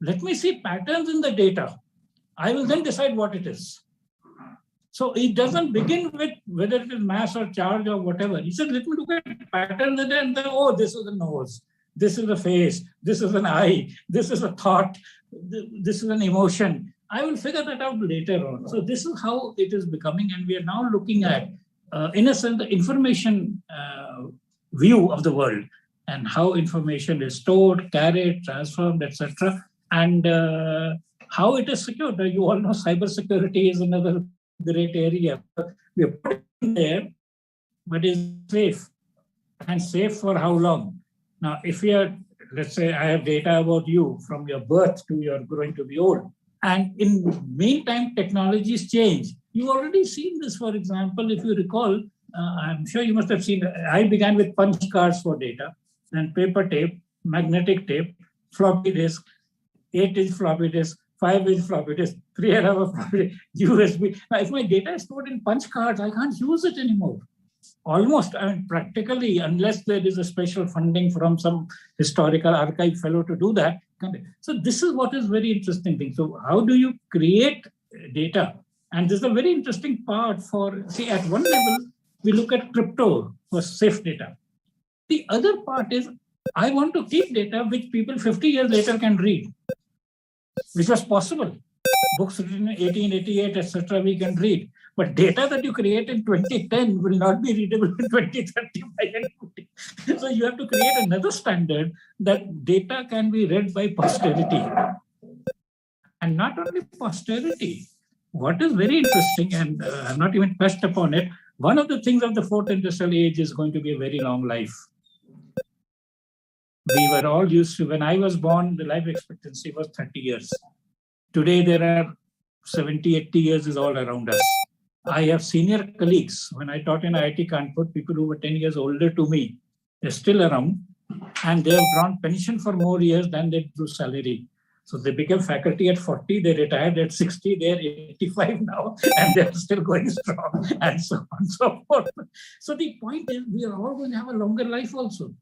let me see patterns in the data. I will then decide what it is. So it doesn't begin with whether it is mass or charge or whatever. He said, let me look at patterns and then, oh, this is a nose. This is a face, this is an eye, this is a thought, this is an emotion. I will figure that out later on. So this is how it is becoming. And we are now looking at, in a sense, the information view of the world and how information is stored, carried, transformed, etc. And how it is secured. You all know cybersecurity is another great area. We are putting there, but is safe. And safe for how long? Now, if you are, let's say I have data about you from your birth to your growing to be old, and in the meantime, technologies change. You've already seen this, for example, if you recall, I'm sure you must have seen, I began with punch cards for data, then paper tape, magnetic tape, floppy disk, 8-inch floppy disk, 5-inch floppy disk, 3-hour floppy disk, USB. Now, if my data is stored in punch cards, I can't use it anymore. Almost, I mean, practically, unless there is a special funding from some historical archive fellow to do that. So this is what is very interesting thing. So how do you create data? And this is a very interesting part for, see, at one level, we look at crypto for safe data. The other part is, I want to keep data which people 50 years later can read, which was possible. Books written in 1888, etc., we can read. But data that you create in 2010 will not be readable in 2035. So you have to create another standard that data can be read by posterity. And not only posterity. What is very interesting, and I've not even touched upon it, one of the things of the fourth industrial age is going to be a very long life. We were all used to, when I was born, the life expectancy was 30 years. Today, there are 70, 80 years is all around us. I have senior colleagues. When I taught in IIT Kanpur, people who were 10 years older to me, they're still around, and they have drawn pension for more years than they drew salary. So they became faculty at 40, they retired at 60, they're 85 now, and they're still going strong, and so on and so forth. So the point is, we are all going to have a longer life also.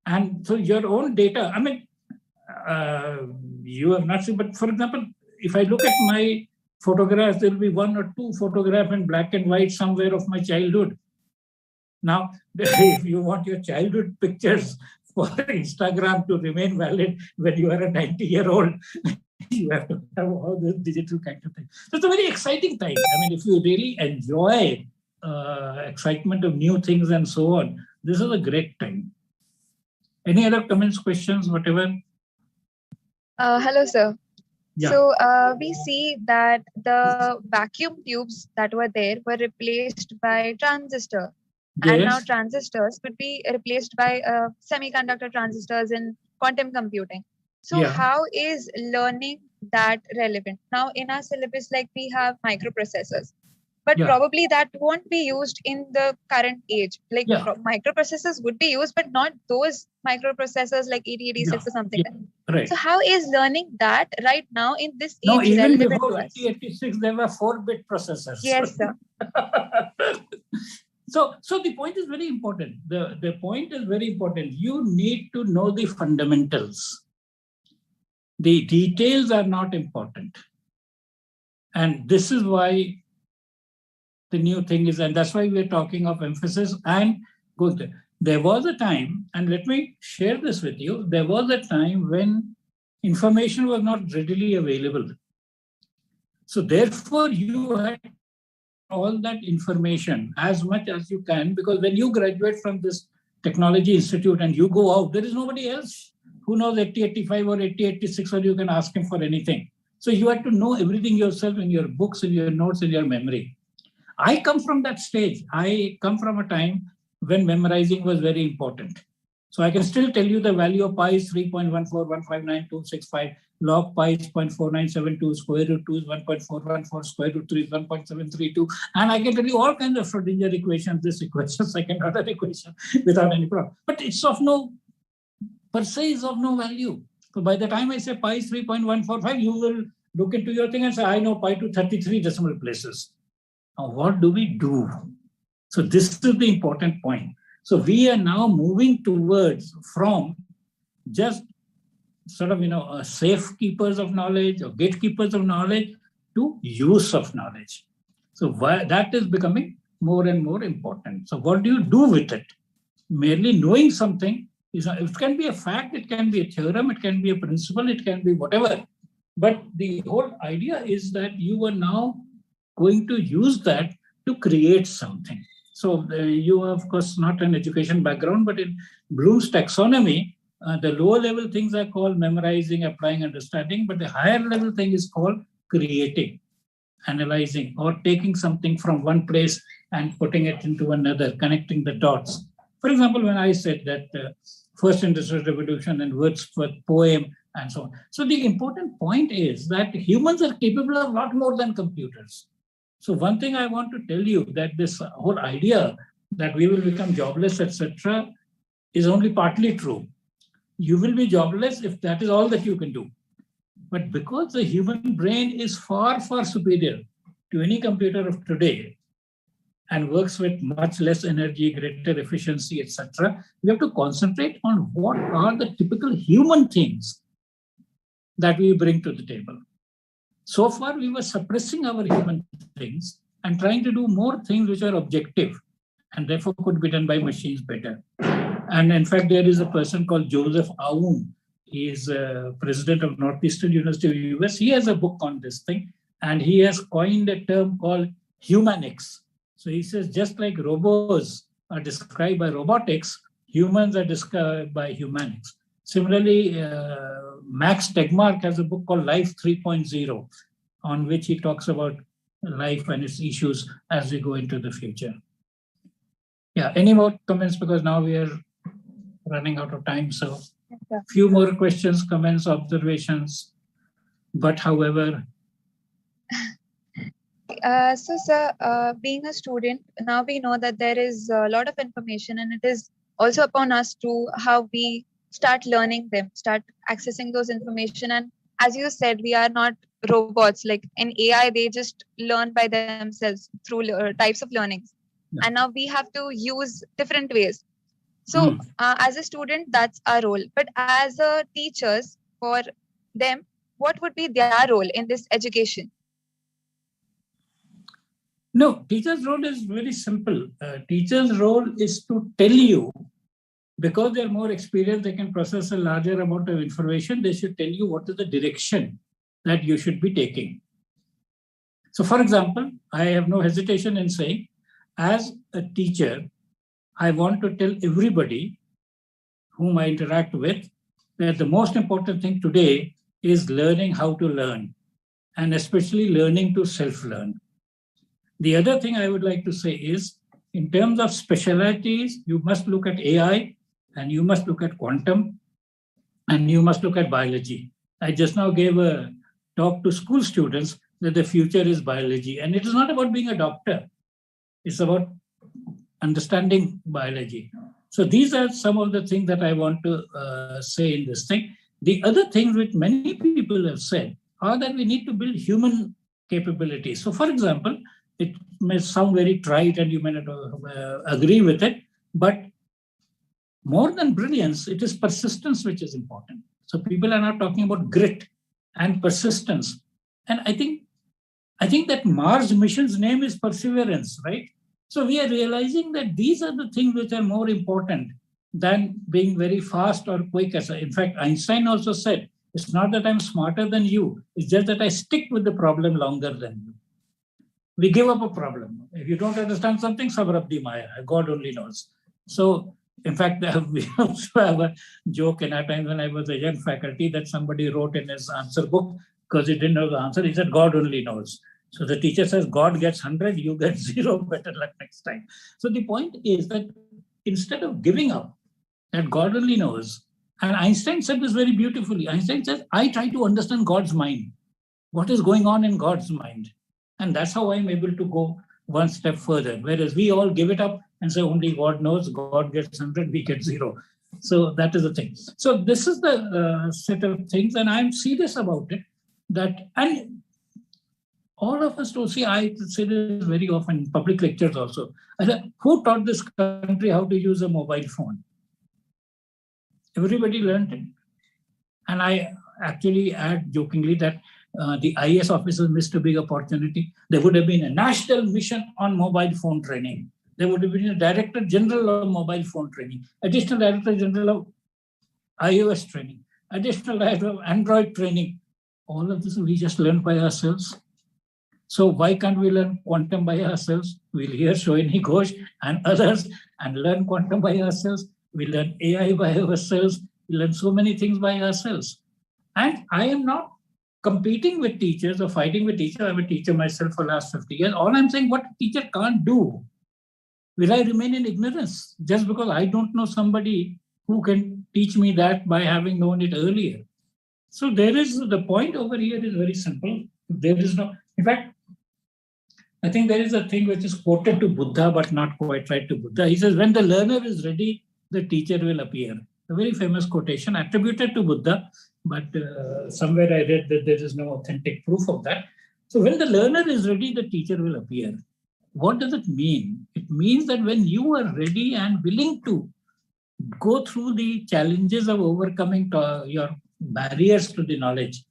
And so your own data, I mean, you have not seen, but for example, if I look at my photographs, there will be 1 or 2 photographs in black and white somewhere of my childhood. Now, if you want your childhood pictures for Instagram to remain valid when you are a 90-year-old, you have to have all this digital kind of thing. So it's a very exciting time. I mean, if you really enjoy excitement of new things and so on, this is a great time. Any other comments, questions, whatever? Hello, sir. Yeah. So we see that the vacuum tubes that were there were replaced by transistor. Yes. And now transistors could be replaced by semiconductor transistors in quantum computing. So Yeah. how is learning that relevant? Now in our syllabus, like we have microprocessors. but Yeah. probably that won't be used in the current age. Like Yeah. microprocessors would be used, but not those microprocessors like 8086 or something. Yeah. Right. So how is learning that right now in this No, age even relevant before to us? 8086, there were 4-bit processors. Yes, sir. So the point is very important. The point is very important. You need to know the fundamentals. The details are not important. And this is why the new thing is, and that's why we're talking of emphasis and growth. There was a time, and let me share this with you, there was a time when information was not readily available. So therefore, you had all that information as much as you can, because when you graduate from this technology institute and you go out, there is nobody else who knows 8085 or 8086, or you can ask him for anything. So you have to know everything yourself in your books, in your notes, in your memory. I come from that stage. I come from a time when memorizing was very important. So I can still tell you the value of pi is 3.14159.265, log pi is 0.4972, square root 2 is 1.414, square root 3 is 1.732. And I can tell you all kinds of Schrodinger equations, this equation, second order equation, without any problem. But it's of no, per se is of no value. So by the time I say pi is 3.145, you will look into your thing and say, I know pi to 33 decimal places. Now, what do we do? So this is the important point. So we are now moving towards from just sort of, safekeepers of knowledge or gatekeepers of knowledge to use of knowledge. So that is becoming more and more important. So what do you do with it? Merely knowing something, it can be a fact, it can be a theorem, it can be a principle, it can be whatever. But the whole idea is that you are now going to use that to create something. So you are, of course, not an education background, but in Bloom's taxonomy, the lower level things are called memorizing, applying, understanding, but the higher level thing is called creating, analyzing, or taking something from one place and putting it into another, connecting the dots. For example, when I said that first industrial revolution and Wordsworth poem and so on. So the important point is that humans are capable of a lot more than computers. So one thing I want to tell you, that this whole idea that we will become jobless, etc., is only partly true. You will be jobless if that is all that you can do. But because the human brain is far, far superior to any computer of today and works with much less energy, greater efficiency, etc., we have to concentrate on what are the typical human things that we bring to the table. So far, we were suppressing our human things and trying to do more things which are objective and therefore could be done by machines better. And in fact, there is a person called Joseph Aoun. He is president of Northeastern University of the US. He has a book on this thing, and he has coined a term called humanics. So he says, just like robots are described by robotics, humans are described by humanics. Similarly, Max Tegmark has a book called Life 3.0, on which he talks about life and its issues as we go into the future. Yeah, any more comments? Because now we are running out of time. So a few more questions, comments, observations. But however... So, sir, being a student, now we know that there is a lot of information, and it is also upon us to how we start learning them, start accessing those information. And as you said, we are not robots. Like in AI, they just learn by themselves through types of learnings. Yeah. And now we have to use different ways. So as a student, that's our role. But as a teachers, for them, what would be their role in this education? No, teacher's role is very simple. Teacher's role is to tell you, because they're more experienced, they can process a larger amount of information. They should tell you what is the direction that you should be taking. So for example, I have no hesitation in saying, as a teacher, I want to tell everybody whom I interact with that the most important thing today is learning how to learn, and especially learning to self-learn. The other thing I would like to say is, in terms of specialties, you must look at AI, and you must look at quantum, and you must look at biology. I just now gave a talk to school students that the future is biology. And it is not about being a doctor. It's about understanding biology. So these are some of the things that I want to say in this thing. The other things which many people have said are that we need to build human capabilities. So for example, it may sound very trite and you may not agree with it, but more than brilliance, it is persistence which is important. So people are now talking about grit and persistence. And I think that Mars mission's name is perseverance, right? So we are realizing that these are the things which are more important than being very fast or quick. In fact, Einstein also said, it's not that I'm smarter than you, it's just that I stick with the problem longer than you. We give up a problem. If you don't understand something, Saurabh Maya, God only knows. So, in fact, we also have a joke in our time when I was a young faculty that somebody wrote in his answer book because he didn't know the answer. He said, God only knows. So the teacher says, God gets 100, you get 0, better luck next time. So the point is that instead of giving up, that God only knows, and Einstein said this very beautifully. Einstein says, I try to understand God's mind. What is going on in God's mind? And that's how I'm able to go one step further. Whereas we all give it up and say, only God knows, God gets 100, we get 0. So that is the thing. So this is the set of things, and I'm serious about it. And all of us don't see, I say this very often in public lectures also. I said, who taught this country how to use a mobile phone? Everybody learned it. And I actually add jokingly that the IAS officers missed a big opportunity. There would have been a national mission on mobile phone training. There would have been a Director General of mobile phone training, Additional Director General of iOS training, Additional Director of Android training. All of this we just learned by ourselves. So why can't we learn quantum by ourselves? We'll hear Shoini Ghosh and others and learn quantum by ourselves. We learn AI by ourselves. We learn so many things by ourselves. And I am not competing with teachers or fighting with teachers. I'm a teacher myself for the last 50 years. All I'm saying, what a teacher can't do, will I remain in ignorance just because I don't know somebody who can teach me that by having known it earlier? So the point over here is very simple. There is no, in fact, I think there is a thing which is quoted to Buddha, but not quite right to Buddha. He says, when the learner is ready, the teacher will appear. A very famous quotation attributed to Buddha, but somewhere I read that there is no authentic proof of that. So when the learner is ready, the teacher will appear. What does it mean? It means that when you are ready and willing to go through the challenges of overcoming your barriers to the knowledge,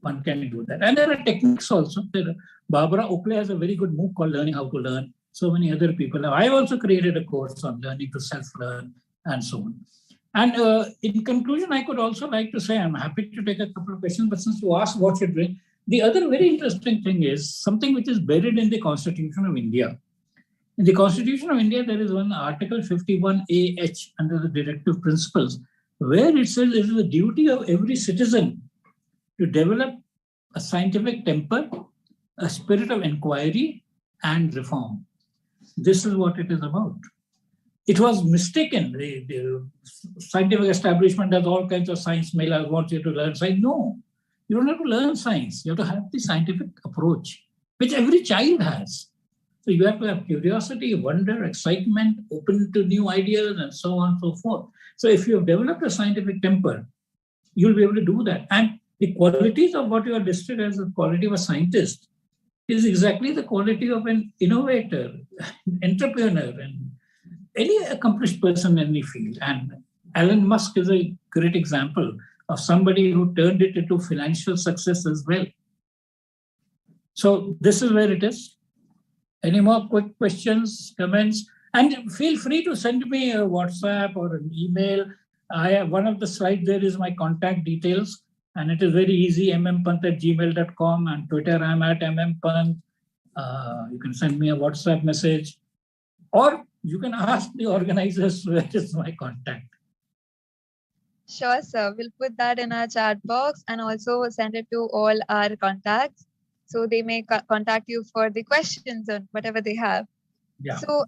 one can do that. And there are techniques also. Barbara Oakley has a very good MOOC called Learning How to Learn. So many other people have. I also created a course on learning to self-learn and so on. And in conclusion, I could also like to say, I'm happy to take a couple of questions, but since you asked what should we, the other very interesting thing is something which is buried in the Constitution of India. In the Constitution of India, there is one Article 51AH under the Directive Principles, where it says it is the duty of every citizen to develop a scientific temper, a spirit of inquiry, and reform. This is what it is about. It was mistaken. The scientific establishment has all kinds of science mailers want you to learn science. No, you don't have to learn science. You have to have the scientific approach, which every child has. So you have to have curiosity, wonder, excitement, open to new ideas, and so on and so forth. So if you have developed a scientific temper, you'll be able to do that. And the qualities of what you are listed as the quality of a scientist is exactly the quality of an innovator, entrepreneur, and any accomplished person in any field. And Elon Musk is a great example of somebody who turned it into financial success as well. So this is where it is. Any more quick questions, comments? And feel free to send me a WhatsApp or an email. I have one of the slides there is my contact details, and it is very easy, mmpant@gmail.com, and Twitter I'm at mmpant. You can send me a WhatsApp message, or you can ask the organizers where is my contact. Sure, sir. We'll put that in our chat box and also send it to all our contacts, so they may contact you for the questions or whatever they have. Yeah. So,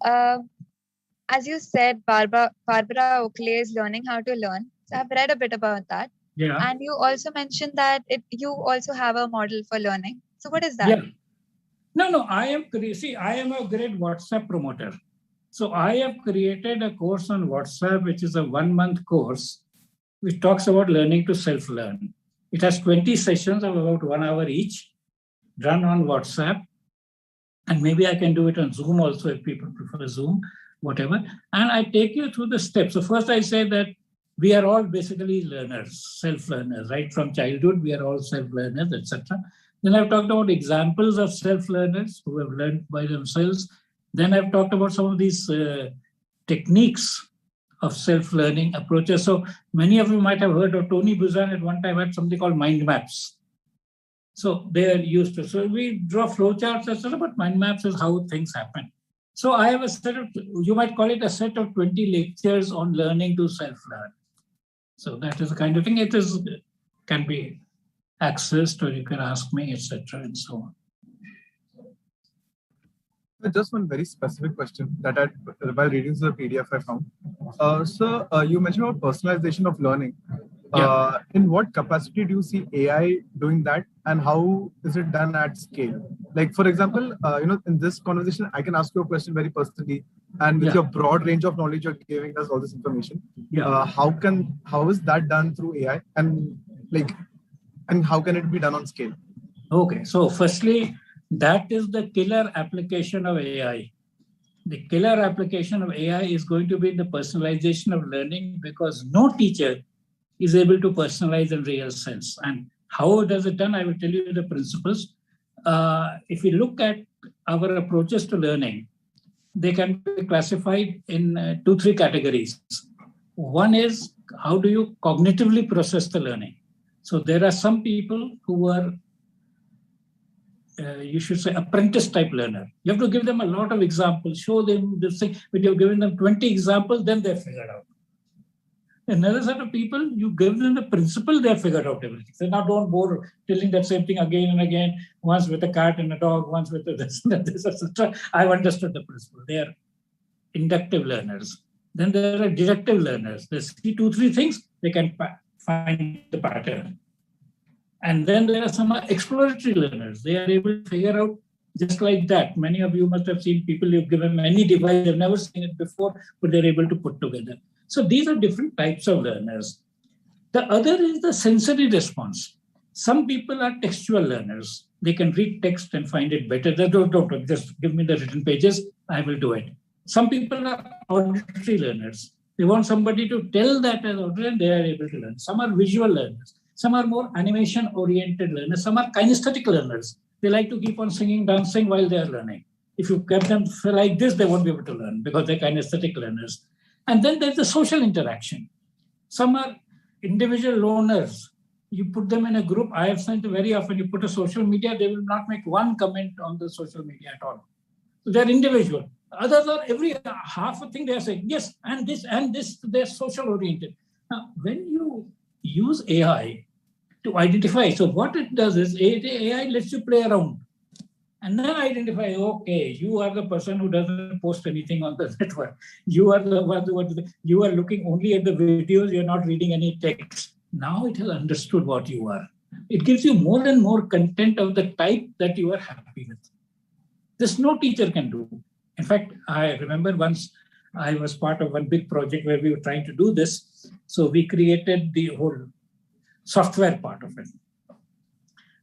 as you said, Barbara Oakley is learning how to learn. So I've read a bit about that. Yeah. And you also mentioned that you also have a model for learning. So what is that? Yeah. No, I am a great WhatsApp promoter. So I have created a course on WhatsApp, which is a 1-month course, which talks about learning to self-learn. It has 20 sessions of about 1 hour each, run on WhatsApp. And maybe I can do it on Zoom also if people prefer Zoom, whatever. And I take you through the steps. So first I say that we are all basically learners, self-learners, right? From childhood, we are all self-learners, etc. Then I've talked about examples of self-learners who have learned by themselves. Then I've talked about some of these techniques of self-learning approaches. So many of you might have heard of Tony Buzan at one time had something called mind maps. So they are used to. So we draw flowcharts, etc., but mind maps is how things happen. So I have a set of, you might call it a set of 20 lectures on learning to self-learn. So that is the kind of thing. It can be accessed, or you can ask me, etc., and so on. Just one very specific question that while reading the PDF I found. So you mentioned about personalization of learning. Yeah. In what capacity do you see AI doing that, and how is it done at scale? Like, for example, in this conversation, I can ask you a question very personally, and with your broad range of knowledge, you're giving us all this information. Yeah. How is that done through AI, and how can it be done on scale? Okay, so firstly, that is the killer application of AI. The killer application of AI is going to be the personalization of learning, because no teacher is able to personalize in real sense. And how does it done? I will tell you the principles. If we look at our approaches to learning, they can be classified in 2-3 categories. One is, how do you cognitively process the learning? So there are some people who are you should say apprentice type learner. You have to give them a lot of examples, show them this thing. When you've given them 20 examples, then they're figured out. Another set of people, you give them the principle, they've figured out everything. So now don't bore telling that same thing again and again, once with a cat and a dog, once with this and this, etc. I've understood the principle. They are inductive learners. Then there are deductive learners. They see 2-3 things, they can find the pattern. And then there are some exploratory learners. They are able to figure out just like that. Many of you must have seen people, you've given them any device, they've never seen it before, but they're able to put together. So these are different types of learners. The other is the sensory response. Some people are textual learners. They can read text and find it better. They don't just give me the written pages, I will do it. Some people are auditory learners. They want somebody to tell that as auditory, and they are able to learn. Some are visual learners. Some are more animation-oriented learners. Some are kinesthetic learners. They like to keep on singing, dancing while they are learning. If you kept them like this, they won't be able to learn because they're kinesthetic learners. And then there's the social interaction. Some are individual loners. You put them in a group. I have seen very often, you put a social media, they will not make one comment on the social media at all. So they're individual. Others are every half a thing they are saying, yes, and this, they're social oriented. Now, when you use AI to identify, so what it does is AI lets you play around and then identify, okay, you are the person who doesn't post anything on the network. You are the one you are looking only at the videos, you're not reading any text. Now it has understood what you are. It gives you more and more content of the type that you are happy with. This no teacher can do. In fact, I remember once I was part of one big project where we were trying to do this. So we created the whole software part of it.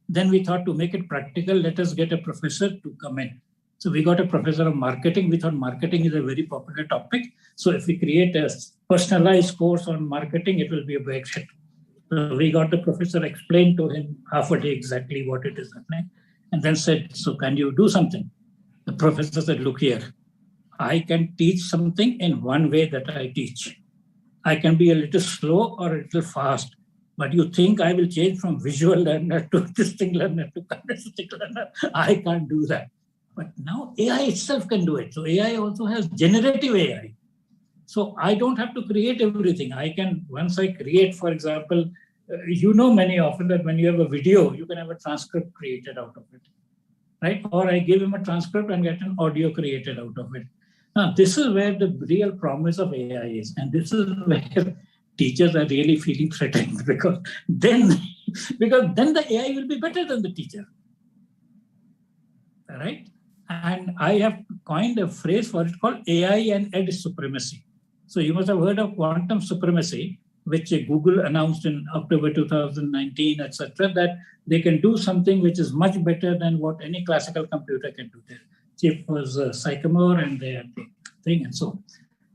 Then we thought, to make it practical, let us get a professor to come in. So we got a professor of marketing. We thought marketing is a very popular topic. So if we create a personalized course on marketing, it will be a big hit. So we got the professor, explained to him half a day exactly what it is happening, and then said, so can you do something? The professor said, look here, I can teach something in one way that I teach. I can be a little slow or a little fast. But you think I will change from visual learner to distinct learner to kinesthetic learner? I can't do that. But now AI itself can do it. So AI also has generative AI. So I don't have to create everything. I can, once I create, for example, many often that when you have a video, you can have a transcript created out of it, right? Or I give him a transcript and get an audio created out of it. Now, this is where the real promise of AI is. And this is where teachers are really feeling threatened because then the AI will be better than the teacher. All right? And I have coined a phrase for it called AI and edge supremacy. So you must have heard of quantum supremacy, which Google announced in October 2019, etc., that they can do something which is much better than what any classical computer can do. Their chip was Sycamore, and they had the thing and so on.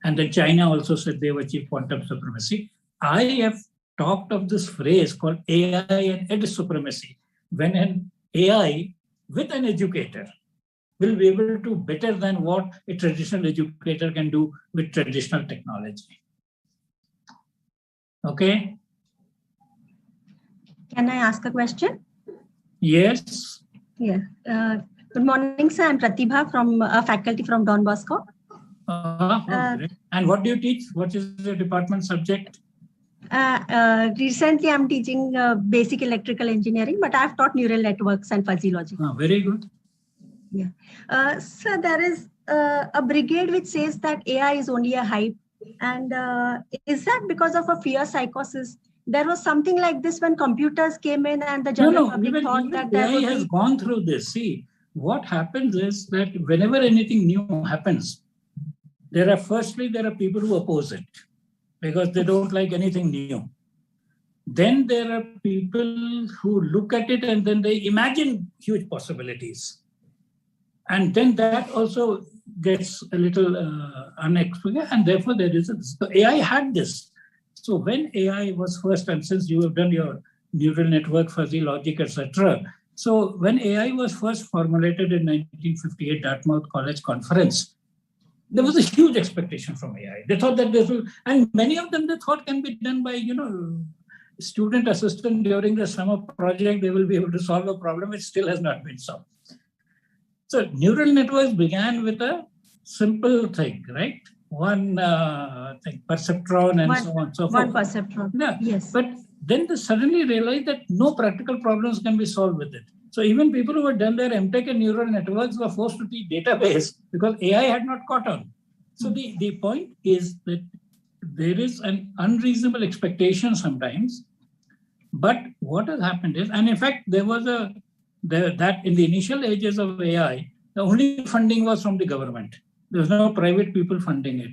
And then China also said they have achieved quantum supremacy. I have talked of this phrase called AI and edge supremacy, when an AI with an educator will be able to do better than what a traditional educator can do with traditional technology. Okay? Can I ask a question? Yes. Yeah. Good morning, sir. I'm Pratibha from faculty from Don Bosco. And what do you teach? What is the department subject? Recently, I'm teaching basic electrical engineering, but I've taught neural networks and fuzzy logic. Very good. Yeah. So there is a brigade which says that AI is only a hype. And is that because of a fear psychosis? There was something like this when computers came in and the general public thought that there AI has gone through this. See, what happens is that whenever anything new happens, there are people who oppose it because they don't like anything new. Then there are people who look at it and then they imagine huge possibilities. And then that also gets a little unexpected, and therefore there is so AI had this. So when AI was first, and since you have done your neural network, fuzzy logic, etc., so when AI was first formulated in 1958 Dartmouth College Conference, there was a huge expectation from AI. They thought that this will, and many of them they thought can be done by, student assistant during the summer project. They will be able to solve a problem which still has not been solved. So neural networks began with a simple thing, right? One thing, perceptron and so on and so forth. One perceptron. Yeah. Yes. But then they suddenly realized that no practical problems can be solved with it. So even people who had done their MTech in neural networks were forced to teach database because AI had not caught on. So the point is that there is an unreasonable expectation sometimes. But what has happened is, and in fact, there was that in the initial ages of AI, the only funding was from the government. There was no private people funding it.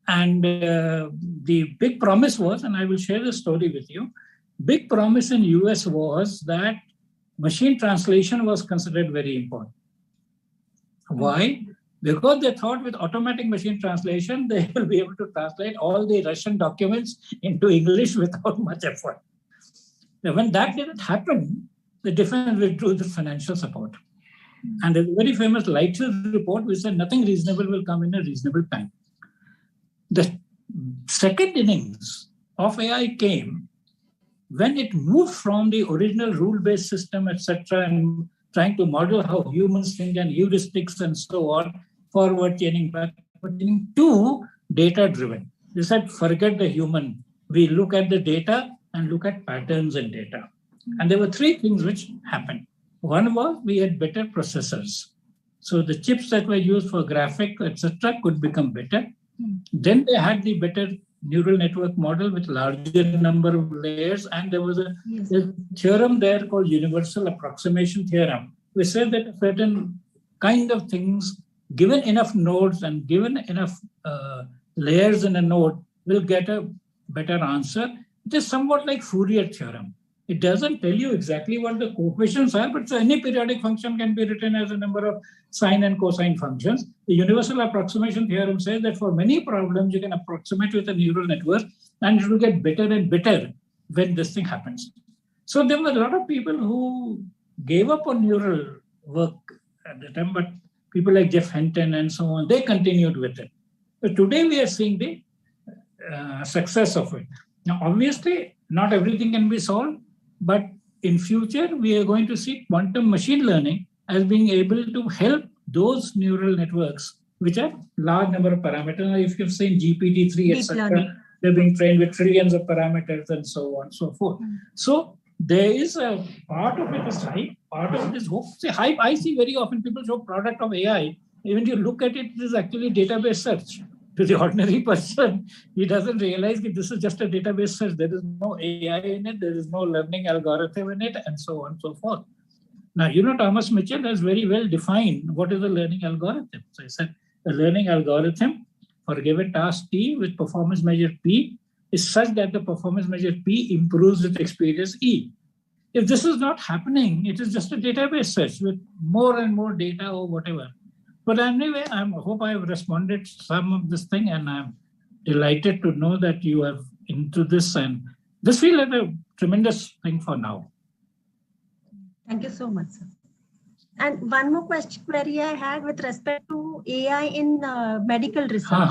And the big promise was, and I will share the story with you, big promise in US was that machine translation was considered very important. Why? Because they thought with automatic machine translation, they will be able to translate all the Russian documents into English without much effort. Now, when that didn't happen, the defense withdrew the financial support. And there's a very famous Lighthill report which said nothing reasonable will come in a reasonable time. The second innings of AI came when it moved from the original rule-based system, etc., and trying to model how humans think and heuristics and so on, forward chaining, backward chaining, to data-driven. They said, forget the human. We look at the data and look at patterns in data. And there were three things which happened. One was we had better processors. So the chips that were used for graphic, etc., could become better. Then they had the better neural network model with larger number of layers. And there was a theorem there called universal approximation theorem, which said that a certain kind of things, given enough nodes and given enough layers in a node, will get a better answer. It is somewhat like Fourier theorem. It doesn't tell you exactly what the coefficients are, but any periodic function can be written as a number of sine and cosine functions. The universal approximation theorem says that for many problems, you can approximate with a neural network, and it will get better and better when this thing happens. So there were a lot of people who gave up on neural work at the time, but people like Jeff Hinton and so on, they continued with it. But today we are seeing the success of it. Now, obviously, not everything can be solved. But in future, we are going to see quantum machine learning as being able to help those neural networks, which are large number of parameters. Now, if you've seen GPT-3, etc., they're being trained with trillions of parameters and so on and so forth. So there is a part of it is hype, part of it is hope. See, hype, I see very often people show product of AI. Even if you look at it, it is actually database search. to the ordinary person, he doesn't realize that this is just a database search. There is no AI in it. There is no learning algorithm in it, and so on and so forth. Now, Thomas Mitchell has very well defined what is a learning algorithm. So he said a learning algorithm for a given task T with performance measure P is such that the performance measure P improves with experience E. If this is not happening, it is just a database search with more and more data or whatever. But anyway, I hope I have responded to some of this thing, and I'm delighted to know that you are into this, and this feels like a tremendous thing for now. Thank you so much, sir. And one more query I had with respect to AI in medical research.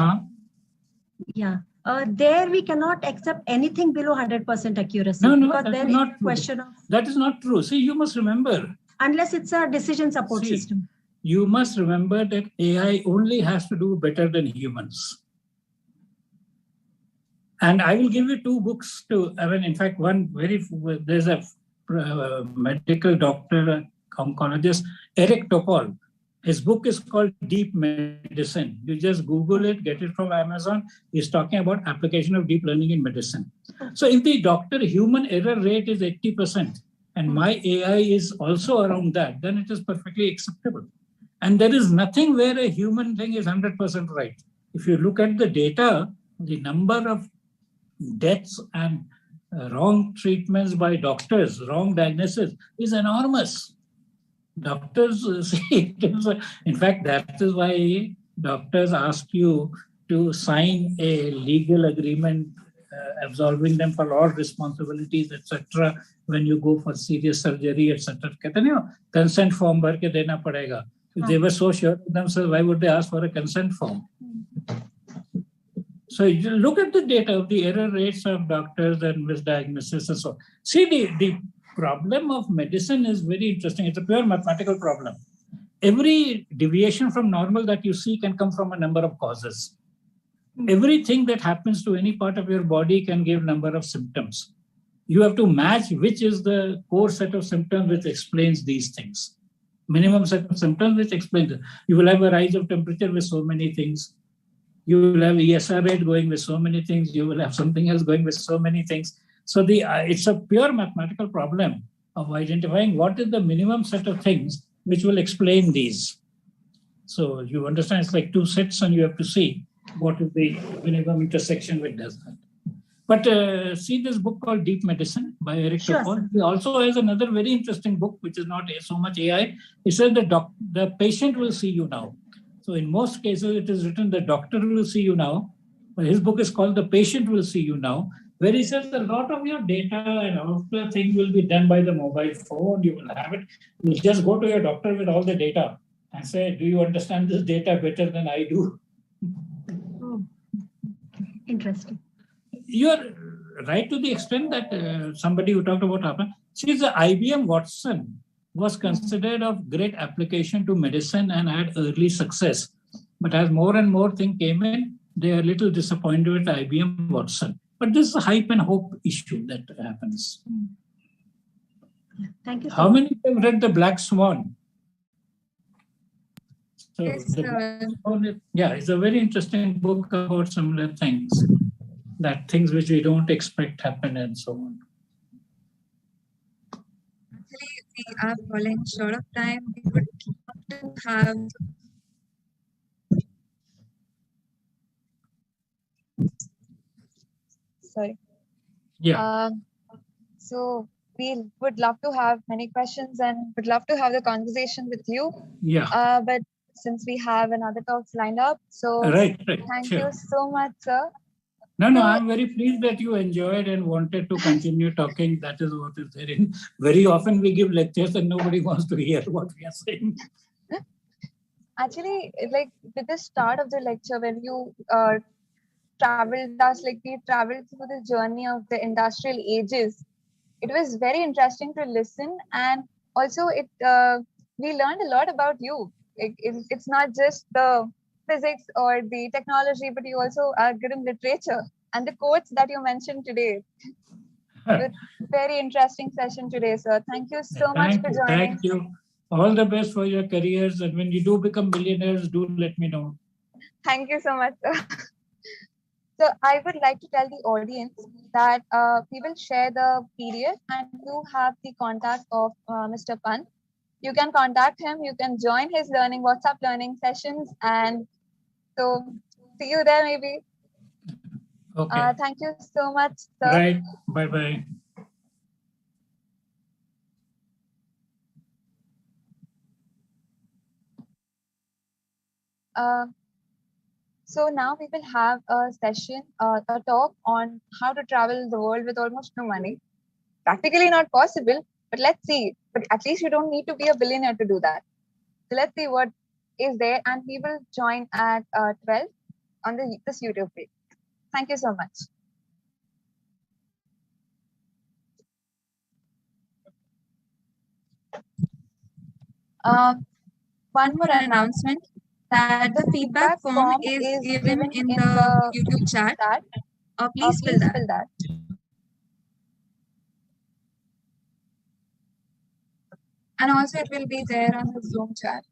Yeah. There we cannot accept anything below 100% accuracy. No, because that then is not it's a question of... That is not true. See, you must remember. Unless it's a decision support system. You must remember that AI only has to do better than humans. And I will give you two books to, in fact, there's a medical doctor, oncologist, Eric Topol. His book is called Deep Medicine. You just Google it, get it from Amazon. He's talking about application of deep learning in medicine. So if the doctor human error rate is 80% and my AI is also around that, then it is perfectly acceptable. And there is nothing where a human thing is 100% right. If you look at the data, the number of deaths and wrong treatments by doctors, wrong diagnosis is enormous. Doctors, in fact, that is why doctors ask you to sign a legal agreement absolving them for all responsibilities, etc. when you go for serious surgery, etc. Consent form bhar ke dena padega. If they were so sure of themselves, why would they ask for a consent form? So you look at the data of the error rates of doctors and misdiagnosis and so on. See, the problem of medicine is very interesting. It's a pure mathematical problem. Every deviation from normal that you see can come from a number of causes. Everything that happens to any part of your body can give number of symptoms. You have to match which is the core set of symptoms which explains these things. Minimum set of symptoms which explains it. You will have a rise of temperature with so many things. You will have ESR rate going with so many things. You will have something else going with so many things. So it's a pure mathematical problem of identifying what is the minimum set of things which will explain these. So you understand it's like two sets and you have to see what is the minimum intersection which does that. But see this book called Deep Medicine by Eric Topol. He also has another very interesting book which is not so much AI. He says the patient will see you now. So in most cases it is written the doctor will see you now. But his book is called The Patient Will See You Now, where he says a lot of your data and all the things will be done by the mobile phone. You will have it. You just go to your doctor with all the data and say, do you understand this data better than I do? Oh, interesting. You're right to the extent that somebody who talked about see, the IBM Watson was considered of great application to medicine and had early success. But as more and more things came in, they are a little disappointed with IBM Watson. But this is a hype and hope issue that happens. Thank you. How many have read The Black Swan? So Yes, it's a very interesting book about similar things, that things which we don't expect happen and so on. Actually, we are falling short of time. We would love to have so we would love to have many questions and would love to have the conversation with you. Yeah. But since we have another talks lined up, so thank you so much, sir. No, I'm very pleased that you enjoyed and wanted to continue talking. That is what is there. Very often we give lectures and nobody wants to hear what we are saying. Actually, like with the start of the lecture, when you traveled us, like we traveled through the journey of the industrial ages, it was very interesting to listen, and also we learned a lot about you. It's not just the physics or the technology, but you also are good in literature and the quotes that you mentioned today. Very interesting session today, sir. Thank you so much for joining. Thank you. All the best for your careers, and when you do become millionaires, do let me know. Thank you so much, sir. So I would like to tell the audience that we will share the PDF and you have the contact of Mr. Pant. You can contact him. You can join his WhatsApp learning sessions. And so see you there maybe. Okay. Thank you so much, sir. Right. Bye-bye. So now we will have a session, a talk on how to travel the world with almost no money. Practically not possible, but let's see. But at least you don't need to be a billionaire to do that. So let's see what is there, and we will join at 12 on this YouTube page. Thank you so much. One more announcement that the feedback form is given in the YouTube chat. Please fill that. And also it will be there on the Zoom chat.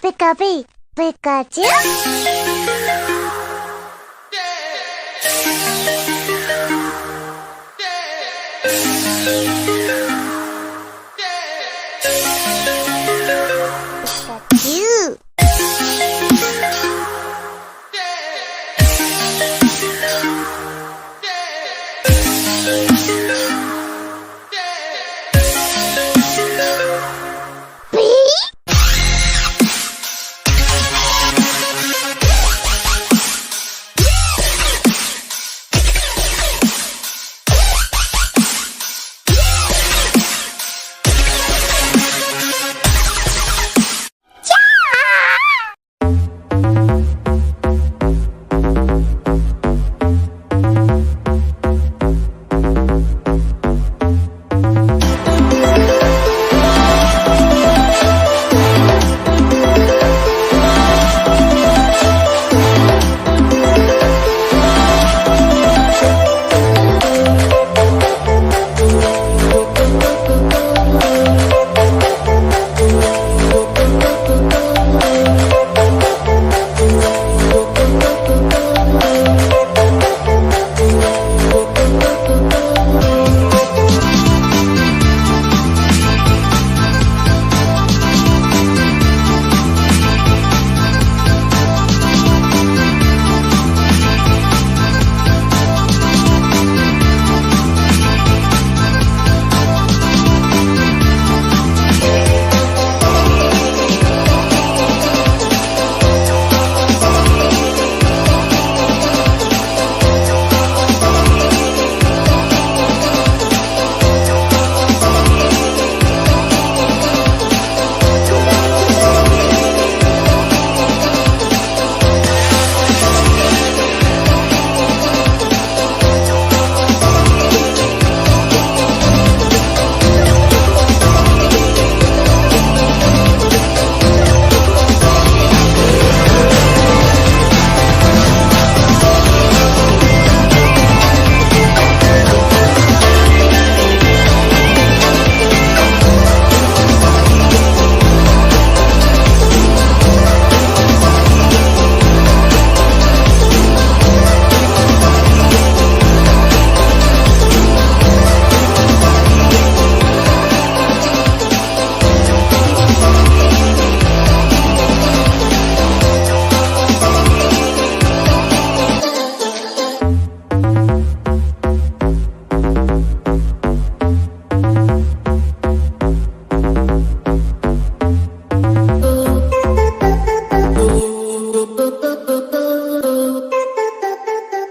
Pika-pee, Pikachu.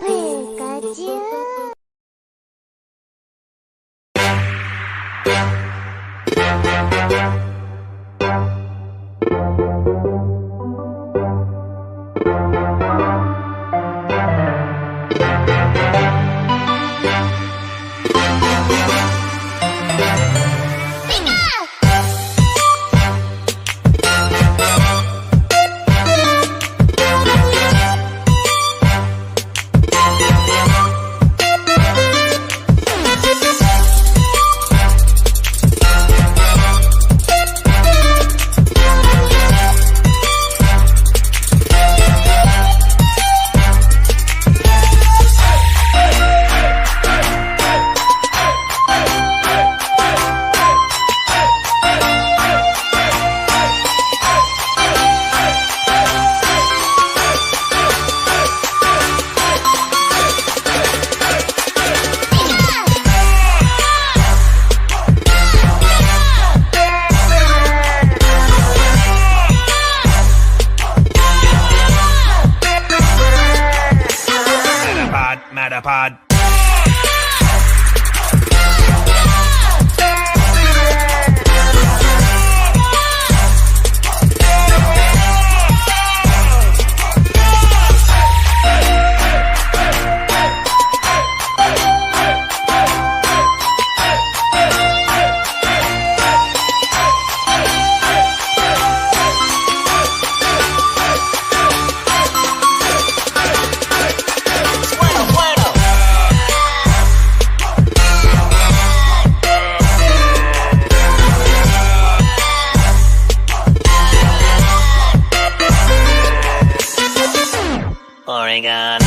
Pikachu. Matterpod. my god.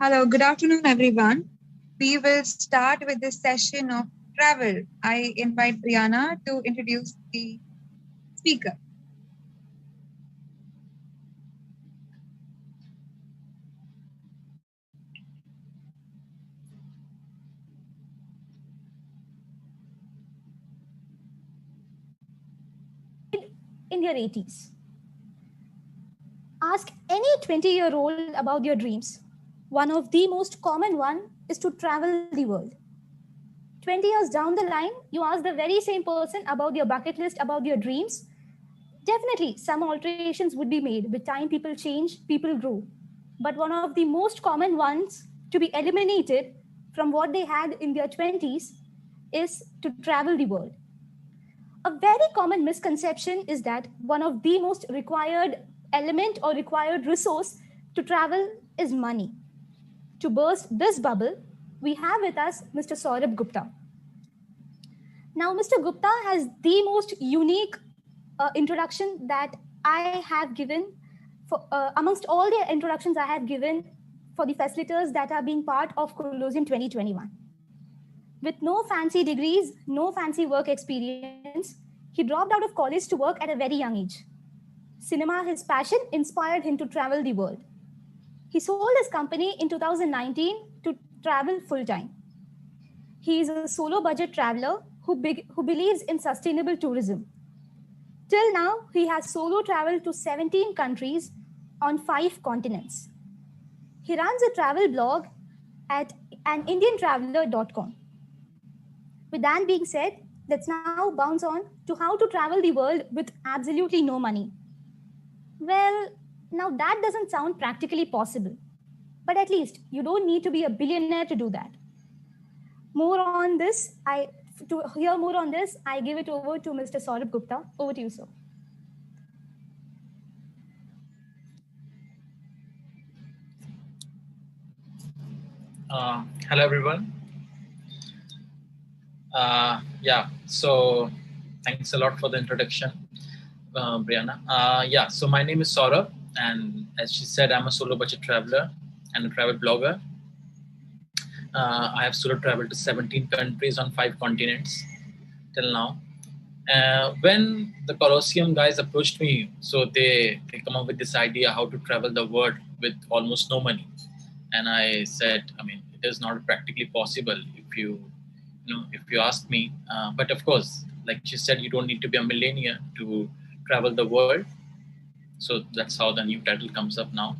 Hello, good afternoon, everyone. We will start with this session of travel. I invite Brianna to introduce the speaker. In your 80s. Ask any 20-year-old about their dreams. One of the most common one is to travel the world. 20 years down the line, you ask the very same person about their bucket list, about their dreams. Definitely, some alterations would be made. With time, people change, people grow. But one of the most common ones to be eliminated from what they had in their 20s is to travel the world. A very common misconception is that one of the most required element or required resource to travel is money. To burst this bubble, we have with us Mr. Saurabh Gupta. Now, Mr. Gupta has the most unique introduction that I have given for, amongst all the introductions I have given for the facilitators that are being part of Colosseum 2021. With no fancy degrees, no fancy work experience, he dropped out of college to work at a very young age. Cinema, his passion, inspired him to travel the world. He sold his company in 2019 to travel full-time. He is a solo budget traveler who believes in sustainable tourism. Till now, he has solo traveled to 17 countries on 5 continents. He runs a travel blog at anindiantraveler.com. With that being said, let's now bounce on to how to travel the world with absolutely no money. Well, now that doesn't sound practically possible, but at least you don't need to be a billionaire to do that. To hear more on this, I give it over to Mr. Saurabh Gupta. Over to you, sir. Hello, everyone. So thanks a lot for the introduction, Brianna. So my name is Saurabh, and as she said, I'm a solo budget traveler and a travel blogger. I have solo traveled to 17 countries on 5 continents till now. When the Colosseum guys approached me, so they come up with this idea how to travel the world with almost no money. And I said, it is not practically possible if you ask me. But of course, like she said, you don't need to be a millionaire to travel the world. So that's how the new title comes up now.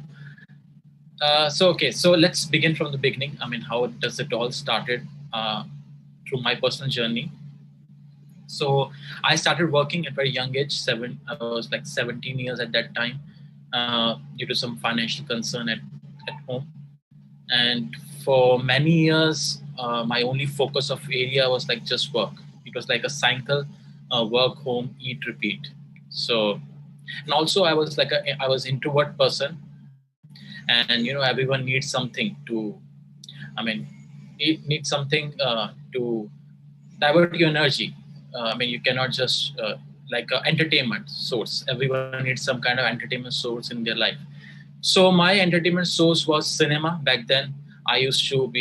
So let's begin from the beginning. How does it all started through my personal journey? So I started working at a very young age. I was like 17 years at that time due to some financial concern at home. And for many years, my only focus of area was like just work. It was like a cycle, work, home, eat, repeat. So, and also I was introvert person. And, everyone needs something to divert your energy. You cannot just like an entertainment source. Everyone needs some kind of entertainment source in their life. So my entertainment source was cinema back then. I used to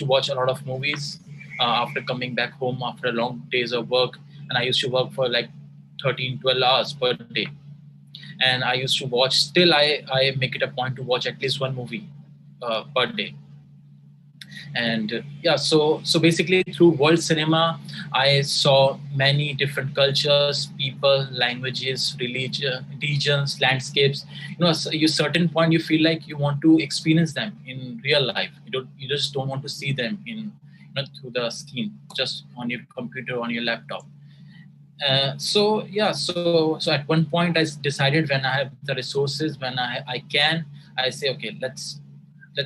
watch a lot of movies after coming back home after long days of work. And I used to work for like 13, 12 hours per day. And I used to watch, still I make it a point to watch at least one movie per day. And so basically through world cinema, I saw many different cultures, people, languages, regions, landscapes. So you certain point you feel like you want to experience them in real life. You just don't want to see them in through the screen, just on your computer, on your laptop. So at one point I decided, when I have the resources, when I say, okay, let's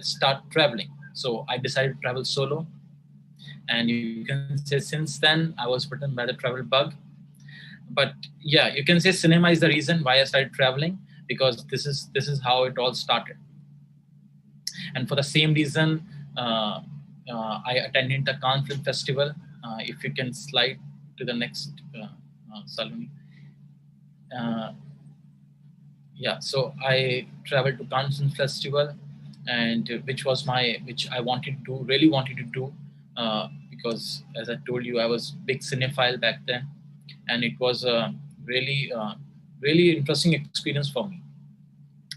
start traveling. So I decided to travel solo, and you can say since then I was bitten by the travel bug. But you can say cinema is the reason why I started traveling, because this is how it all started. And for the same reason, I attended the Cannes Film Festival. If you can slide to the next, Saloni. So I traveled to Cannes Film Festival, and which I really wanted to do, because as I told you, I was big cinephile back then, and it was a really interesting experience for me.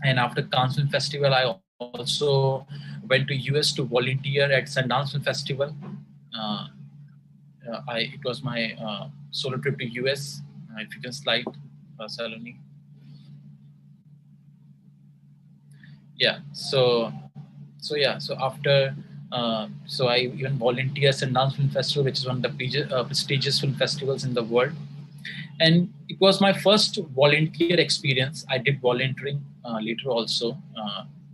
And after Cannes Film Festival, I also went to US to volunteer at Sundance Film Festival. It was my solo trip to US. If you can slide, Saloni. So after, so I even volunteered at Sundance Film Festival, which is one of the prestigious film festivals in the world. And it was my first volunteer experience. I did volunteering later also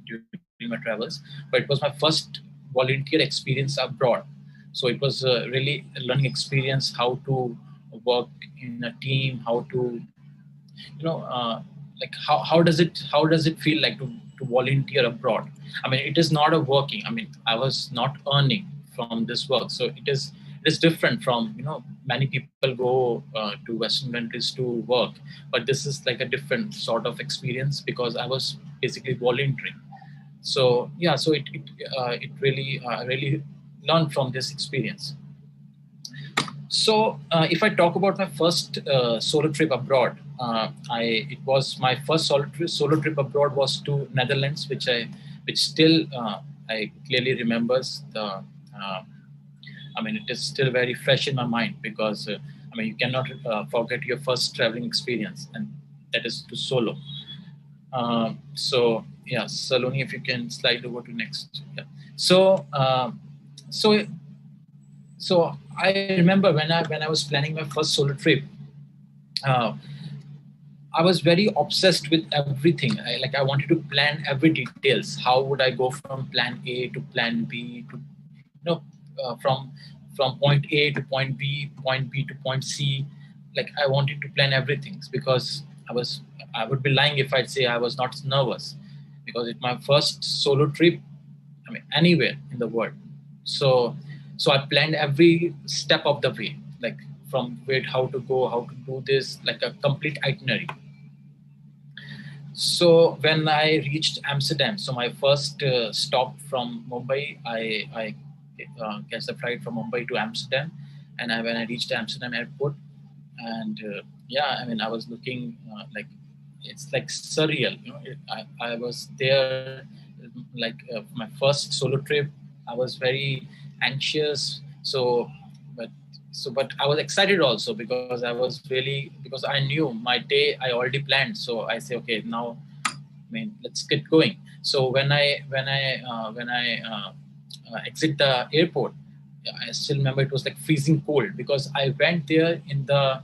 during my travels, but it was my first volunteer experience abroad. So it was really a learning experience, how to work in a team, how to, like how does it feel like to volunteer abroad? It is not a working. I was not earning from this work, so it is different from many people go to Western countries to work, but this is like a different sort of experience because I was basically volunteering. So yeah, so it really really learned from this experience. So if I talk about my first solo trip abroad, it was my first solo trip abroad was to Netherlands, which still I clearly remembers the. I mean, it is still very fresh in my mind because I mean, you cannot forget your first traveling experience, and that is to solo. So yeah, Saloni, if you can slide over to next. Yeah. So so so I remember when I was planning my first solo trip, uh, I was very obsessed with everything. I wanted to plan every details. How would I go from plan A to plan B to from point A to point B to point C. Like I wanted to plan everything because I would be lying if I'd say I was not nervous because it's my first solo trip. I mean anywhere in the world. So I planned every step of the way, like from where how to go, how to do this, like a complete itinerary. So when I reached Amsterdam, so my first stop from Mumbai, I catch the flight from Mumbai to Amsterdam, and when I reached Amsterdam airport, and yeah, I mean I was looking like it's like surreal, you know. I was there, like my first solo trip. I was very anxious, but but I was excited also because I was really because I knew my day I already planned. So I say, okay, now I mean let's get going. So when I exit the airport, I still remember it was like freezing cold because I went there in the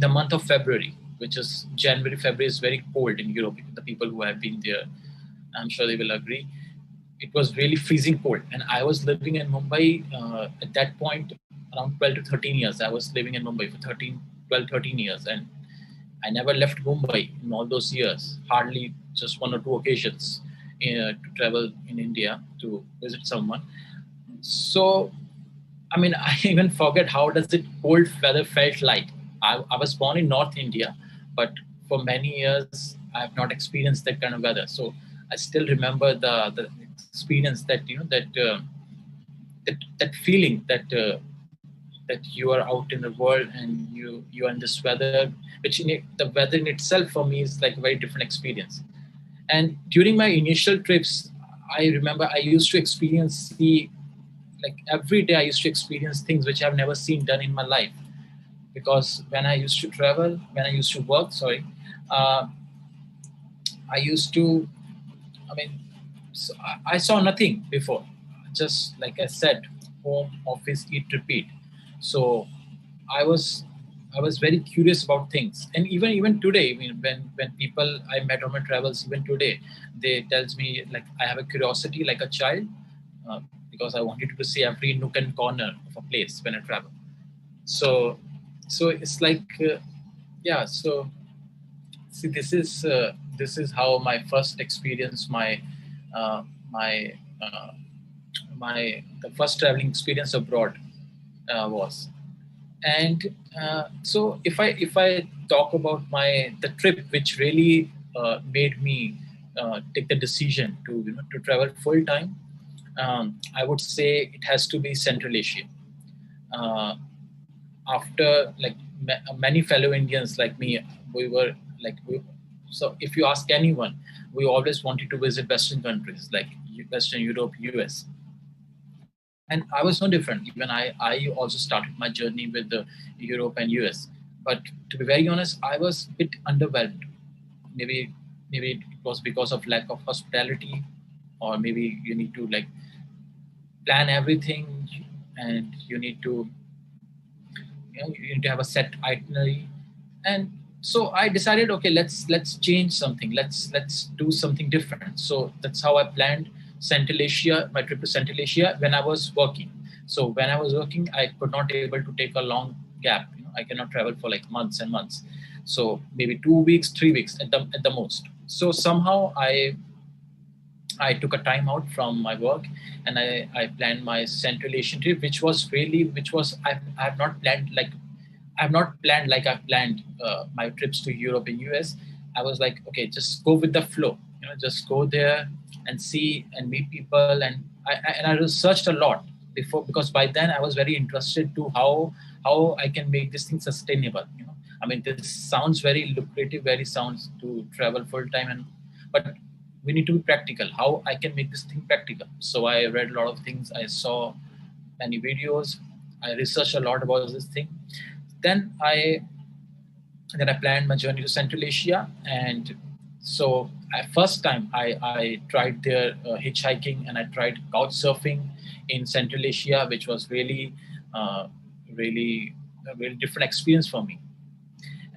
month of February, which is January. February is very cold in Europe. The people who have been there, I'm sure they will agree. It was really freezing cold, and I was living in Mumbai at that point around 12 to 13 years. I was living in Mumbai for 13 years, and I never left Mumbai in all those years, hardly just one or two occasions to travel in India to visit someone. So, I mean, I even forget how does it cold weather felt like. I was born in North India, but for many years I have not experienced that kind of weather. So I still remember the experience that that feeling that you are out in the world and you are in this weather, which the weather in itself for me is like a very different experience. And during my initial trips, I remember I used to experience like every day I used to experience things which I've never seen done in my life. Because when I used to travel, when I used to work, uh, I used to, I mean, so I saw nothing before. Just like I said, home, office, eat, repeat. So I was I was very curious about things, and even today, I mean, when people I met on my travels, even today, they tells me like I have a curiosity like a child, uh, because I wanted to see every nook and corner of a place when I travel. So it's like yeah. So see, this is how my first experience, uh, my uh, my the first traveling experience abroad was. And so if I talk about the trip which really made me take the decision to to travel full time, I would say it has to be Central Asia. Uh, After like many fellow Indians like me, we were like so if you ask anyone, we always wanted to visit Western countries like Western Europe, US. And I was no different. Even I also started my journey with the Europe and US. But to be very honest, I was a bit underwhelmed. Maybe it was because of lack of hospitality, or maybe you need to like plan everything, and you need to you need to have a set itinerary. And so I decided, okay, let's change something. Let's do something different. So that's how I planned Central Asia, my trip to Central Asia when I was working. So when I was working, I could not able to take a long gap. I cannot travel for like months and months. So maybe 2 weeks, 3 weeks at the most. So somehow I took a time out from my work, and I planned my Central Asian trip, which was I have not planned like I planned my trips to Europe and US. I was like, okay, just go with the flow. just go there and see and meet people. And I researched a lot before, because by then I was very interested to how I can make this thing sustainable. I mean, this sounds very lucrative, very sounds to travel full time, but we need to be practical. How I can make this thing practical? So I read a lot of things. I saw many videos. I researched a lot about this thing. Then I planned my journey to Central Asia, and so first time I tried there hitchhiking, and I tried couch surfing in Central Asia, which was really a really different experience for me.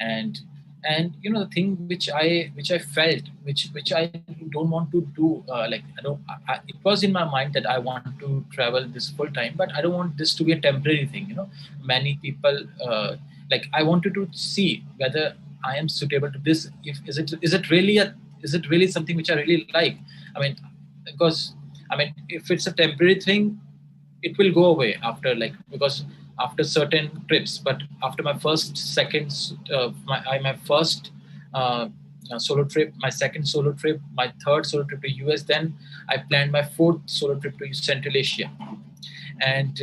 And the thing which I felt, which I don't want to do, it was in my mind that I want to travel this full time, but I don't want this to be a temporary thing. Many people I wanted to see whether I am suitable to this. Is it really something which I really like? I mean, because if it's a temporary thing, it will go away because after certain trips. But after my first solo trip, my second solo trip, my third solo trip to US, then I planned my fourth solo trip to Central Asia. And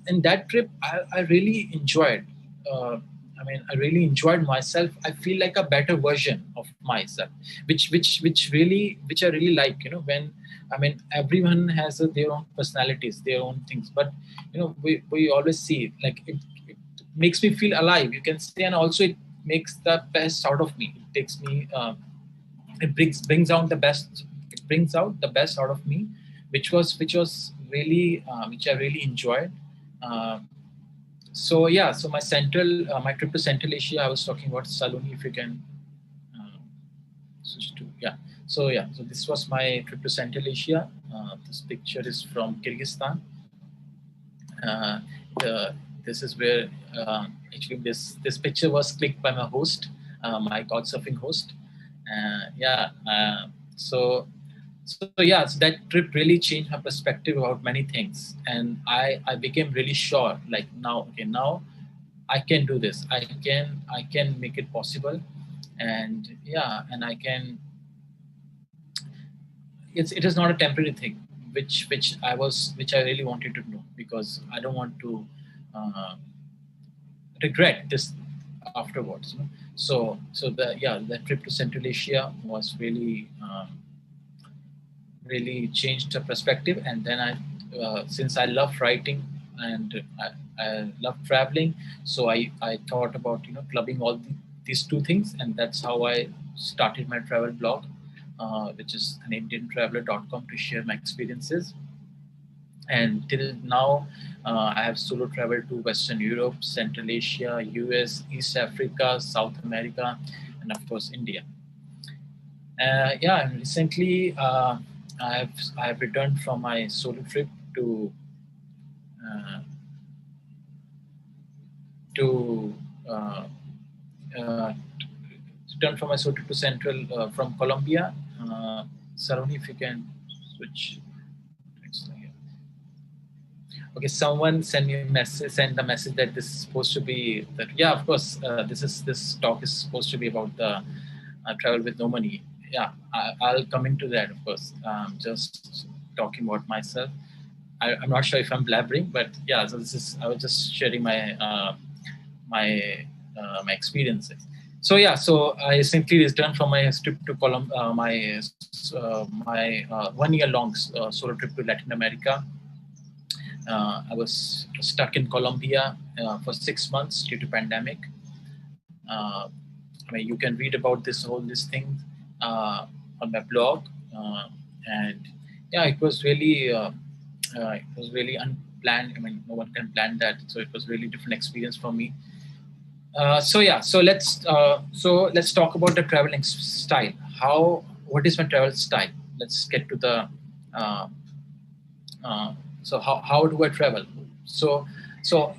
in that trip, I really enjoyed. I really enjoyed myself. I feel like a better version of myself, which I really like. When everyone has their own personalities, their own things, but we always see it makes me feel alive, you can say, and also it makes the best out of me. It takes me, it brings out the best. It brings out the best out of me, which was really which I really enjoyed. So my trip to Central Asia, I was talking about Saloni. If you can switch to So this was my trip to Central Asia. This picture is from Kyrgyzstan. This is where actually this picture was clicked by my host, my couchsurfing host. So that trip really changed my perspective about many things, and I became really sure. Now I can do this. I can make it possible, and I can. It is not a temporary thing, which I really wanted to know, because I don't want to regret this afterwards. So the trip to Central Asia was really really changed the perspective. And then since I love writing and I love traveling, so I thought about clubbing all these two things, and that's how I started my travel blog, which is IndianTraveler.com, to share my experiences. And till now, I have solo traveled to Western Europe, Central Asia, US, East Africa, South America, and of course India. And recently I have returned from my solo trip to return from my solo trip to Central from Colombia. Saroni, if you can switch. Okay, someone send the message that this is supposed to be that. Yeah, of course, this talk is supposed to be about the travel with no money. Yeah, I'll come into that, of course. Just talking about myself. I'm not sure if I'm blabbering, but yeah. So I was just sharing my my experiences. So I simply returned from my trip to my 1 year long solo trip to Latin America. I was stuck in Colombia for 6 months due to pandemic. You can read about this thing on my blog, and it was really unplanned. No one can plan that, so it was really different experience for me. So let's talk about the traveling style. What is my travel style? Let's get to the so how do I travel? So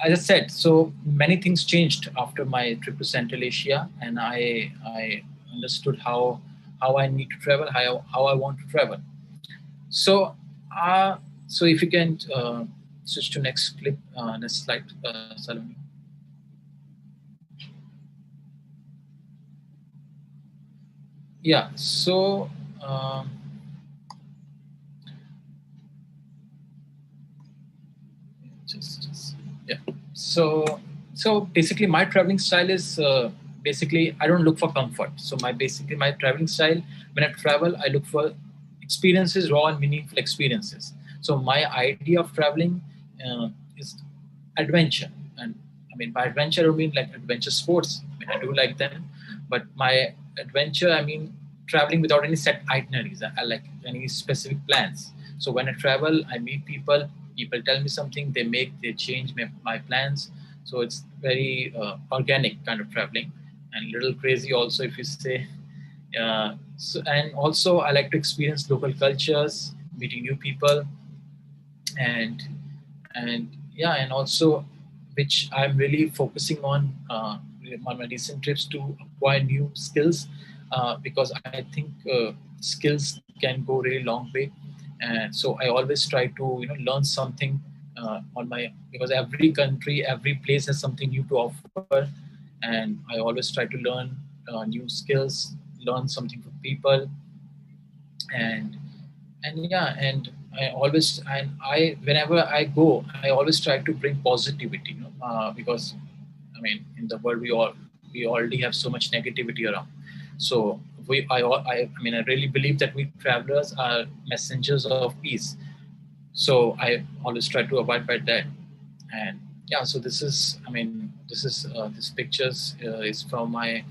as I said, so many things changed after my trip to Central Asia, and I understood how I need to travel, how I want to travel. So if you can switch to next slide, Saloni. Yeah. So. Just yeah. So basically, my traveling style is basically I don't look for comfort. So my traveling style, when I travel, I look for experiences, raw and meaningful experiences. So my idea of traveling is adventure, and I mean by adventure I mean like adventure sports. I mean I do like them, but my adventure I mean traveling without any set itineraries. I like any specific plans. So when I travel, I meet people. People tell me something, they change my plans. So it's very organic kind of traveling, and a little crazy also if you say. And also I like to experience local cultures, meeting new people, and yeah, and also which I'm really focusing on my recent trips to acquire new skills, because I think skills can go really long way. And so I always try to learn something on my, because every country, every place has something new to offer, and I always try to learn new skills, learn something from people, and yeah, and I whenever I go, I always try to bring positivity, because I mean in the world we already have so much negativity around. So I mean I really believe that we travelers are messengers of peace. So I always try to abide by that. And yeah, so this is, I mean, this pictures is from my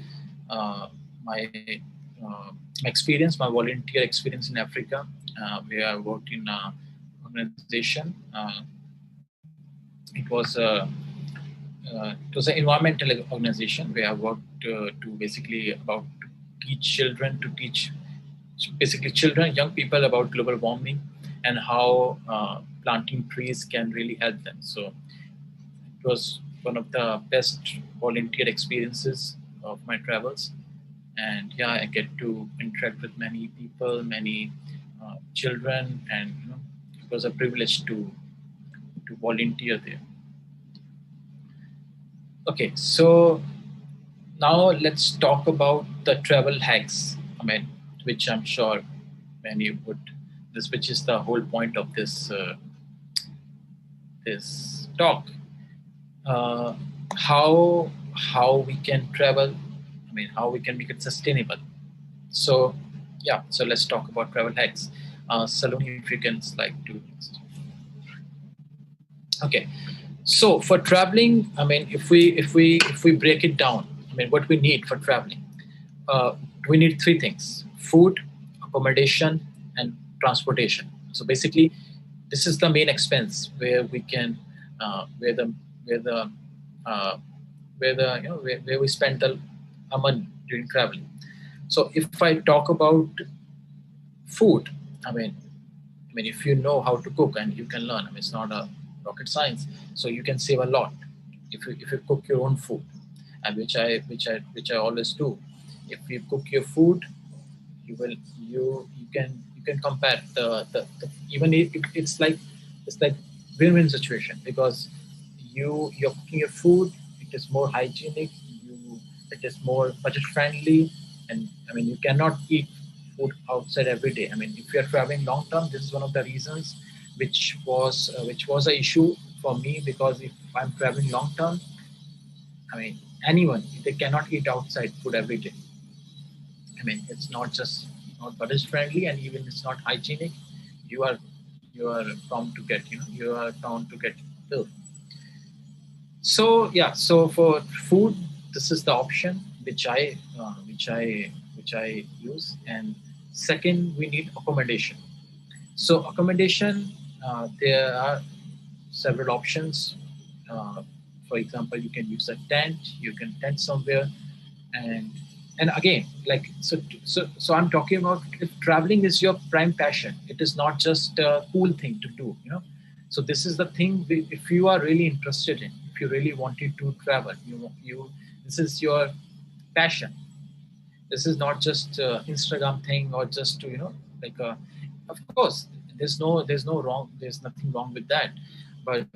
experience, my volunteer experience in Africa, where I worked in a organization. It was an environmental organization where I worked to basically about to teach children, basically children, young people about global warming and how planting trees can really help them. So it was one of the best volunteer experiences of my travels. And yeah, I get to interact with many people, many children, and it was a privilege to volunteer there. Okay, so now let's talk about the travel hacks. I mean, which I'm sure many would. This, which is the whole point of this talk. Uh, how we can travel. I mean, how we can make it sustainable. So yeah, so let's talk about travel hacks. Saloni, if you can slide to. Okay, so for traveling, I mean, if we break it down, I mean, what we need for traveling, we need three things: food, accommodation, and transportation. So basically, this is the main expense where we can, where the where the uh, where the where we spend the money during traveling. So if I talk about food, I mean, if you know how to cook and you can learn, I mean, it's not a rocket science. So you can save a lot if you cook your own food, and which I always do. If you cook your food, you can compare the even if it's like win-win situation, because you're cooking your food, it is more hygienic, it is more budget friendly, and I mean you cannot eat food outside every day. I mean if you're traveling long term, this is one of the reasons which was an issue for me, because if I'm traveling long term, I mean anyone, they cannot eat outside food every day. I mean, it's not just not budget friendly, and even it's not hygienic. You are you are bound to get you are bound to get ill. So yeah, so for food, this is the option which I use. And second, we need accommodation. So accommodation, there are several options. Uh, for example, you can use a tent. You can tent somewhere, and again, like so I'm talking about if traveling is your prime passion, it is not just a cool thing to do. So this is the thing, if you are really interested in, if you really wanted to travel, you this is your passion. This is not just Instagram thing, or just to like of course there's nothing wrong with that, but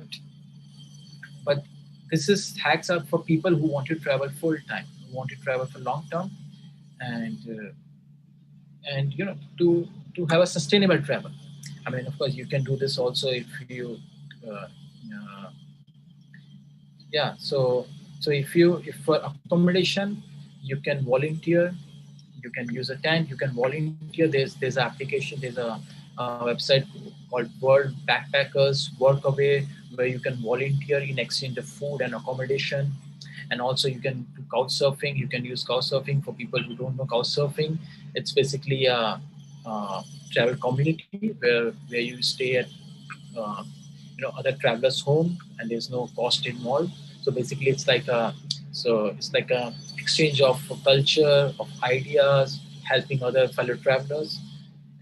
but this is hacks are for people who want to travel full time, who want to travel for long term, and and to have a sustainable travel. I mean, of course, you can do this also if you uh, uh, yeah. So if for accommodation you can volunteer, you can use a tent, you can volunteer. There's an application, there's a website called World Backpackers Workaway, where you can volunteer in exchange of food and accommodation. And also you can do couch surfing. You can use couch surfing for people who don't know couch surfing. It's basically a travel community where you stay at uh, other travelers' home, and there's no cost involved. So basically, it's like a exchange of culture, of ideas, helping other fellow travelers.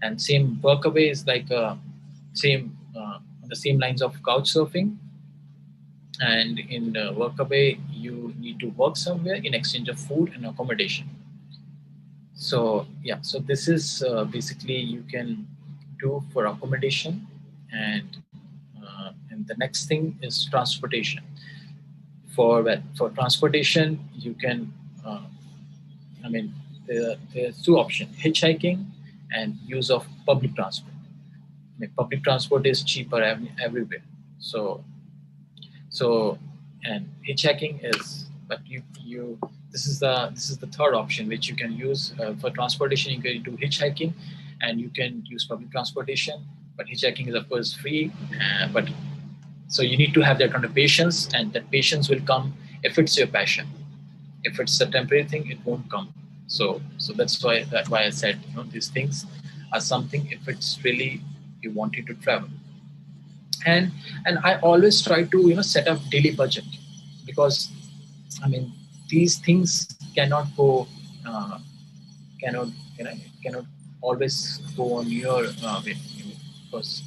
And same workaway is like same on the same lines of couch surfing. And in the workaway, you need to work somewhere in exchange of food and accommodation. So yeah, so this is basically you can do for accommodation. And the next thing is transportation. For transportation, you can I mean, there's two options: hitchhiking and use of public transport. I mean, public transport is cheaper everywhere. So and hitchhiking is, but you this is the third option which you can use for transportation. You can do hitchhiking, and you can use public transportation. But hitchhiking is of course free, but so you need to have that kind of patience, and that patience will come if it's your passion. If it's a temporary thing, it won't come. So that's why I said these things are something if it's really you wanted to travel. And I always try to set up daily budget, because I mean these things cannot go cannot always go on your way, because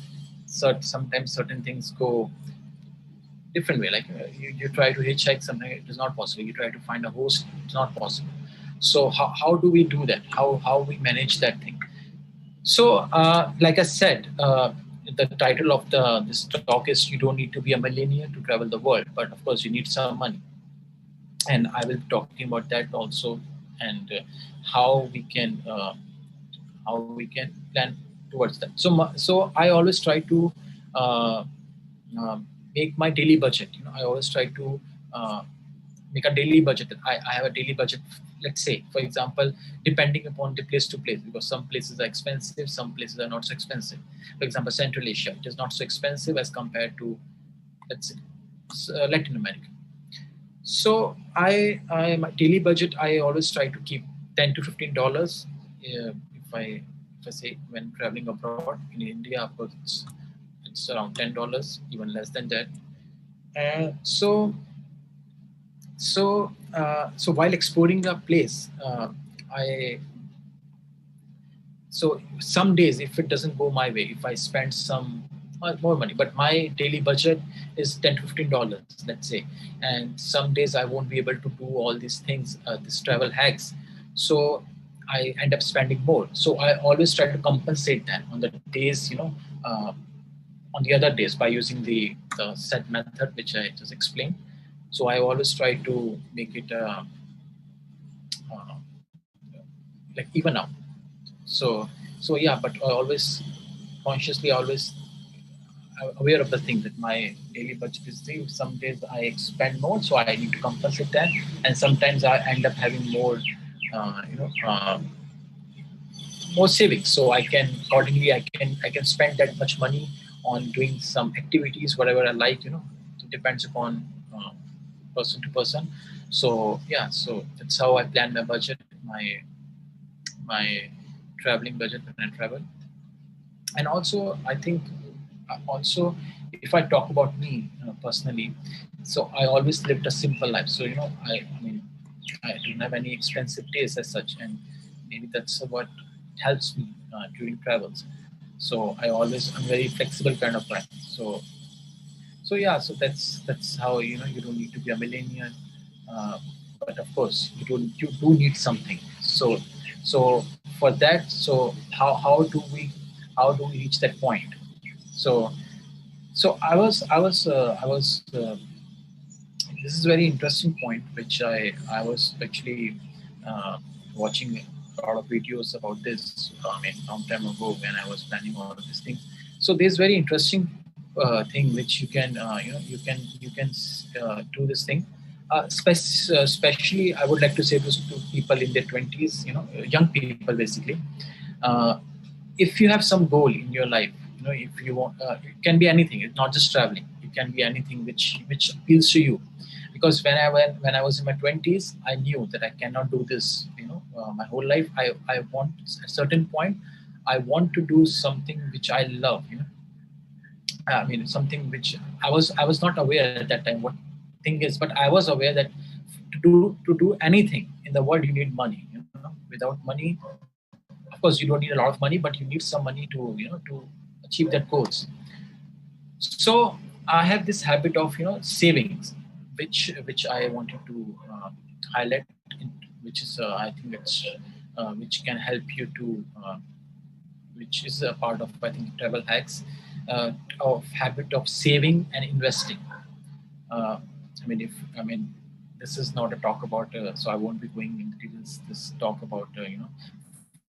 sometimes certain things go different way. Like you try to hitchhike something, it is not possible. You try to find a host, it's not possible. So how do we do that? How we manage that thing? So like I said, the title of this talk is "You don't need to be a millionaire to travel the world," but of course you need some money, and I will be talking about that also, and how we can plan towards that. So I always try to uh, make my daily budget. I always try to make a daily budget. I have a daily budget. Let's say, for example, depending upon the place to place, because some places are expensive, some places are not so expensive. For example, Central Asia, it is not so expensive as compared to, let's say, Latin America. So my daily budget, I always try to keep $10 to $15. If I say when traveling abroad. In India, of course, it's around $10, even less than that. So while exploring a place, so some days if it doesn't go my way, if I spend some more money, but my daily budget is $10 to $15, let's say, and some days I won't be able to do all these things, these travel hacks, so I end up spending more. So I always try to compensate that on the days, on the other days, by using the set method which I just explained. So I always try to make it like even out. So yeah, but I always consciously always aware of the thing that my daily budget is there. Some days I spend more, so I need to compensate that, and sometimes I end up having more, more savings. So I can accordingly I can spend that much money on doing some activities, whatever I like. It depends upon person to person. So yeah, so that's how I plan my budget, my traveling budget when I travel. And also I think also, if I talk about me personally, so I always lived a simple life. So I mean I don't have any expensive tastes as such, and maybe that's what helps me during travels. So I'm very flexible kind of guy. So yeah, so that's how you don't need to be a millionaire, but of course you do need something. So for that, so how do we reach that point? So I was this is a very interesting point which I was actually watching lot of videos about this. I mean, long time ago when I was planning all of these things. So there's very interesting thing which you can do this thing. Especially, I would like to say this to people in their 20s, young people basically. Uh, if you have some goal in your life, if you want, it can be anything. It's not just traveling. It can be anything which appeals to you. Because when I was in my 20s, I knew that I cannot do this. My whole life, I want at a certain point, I want to do something which I love. I mean, something which I was not aware at that time what thing is, but I was aware that to do anything in the world, you need money. Without money, of course, you don't need a lot of money, but you need some money to to achieve that goals. So I have this habit of savings, which I wanted to highlight, which is I think it's which can help you to which is a part of I think travel hacks of habit of saving and investing. I mean this is not a talk about so I won't be going into this talk about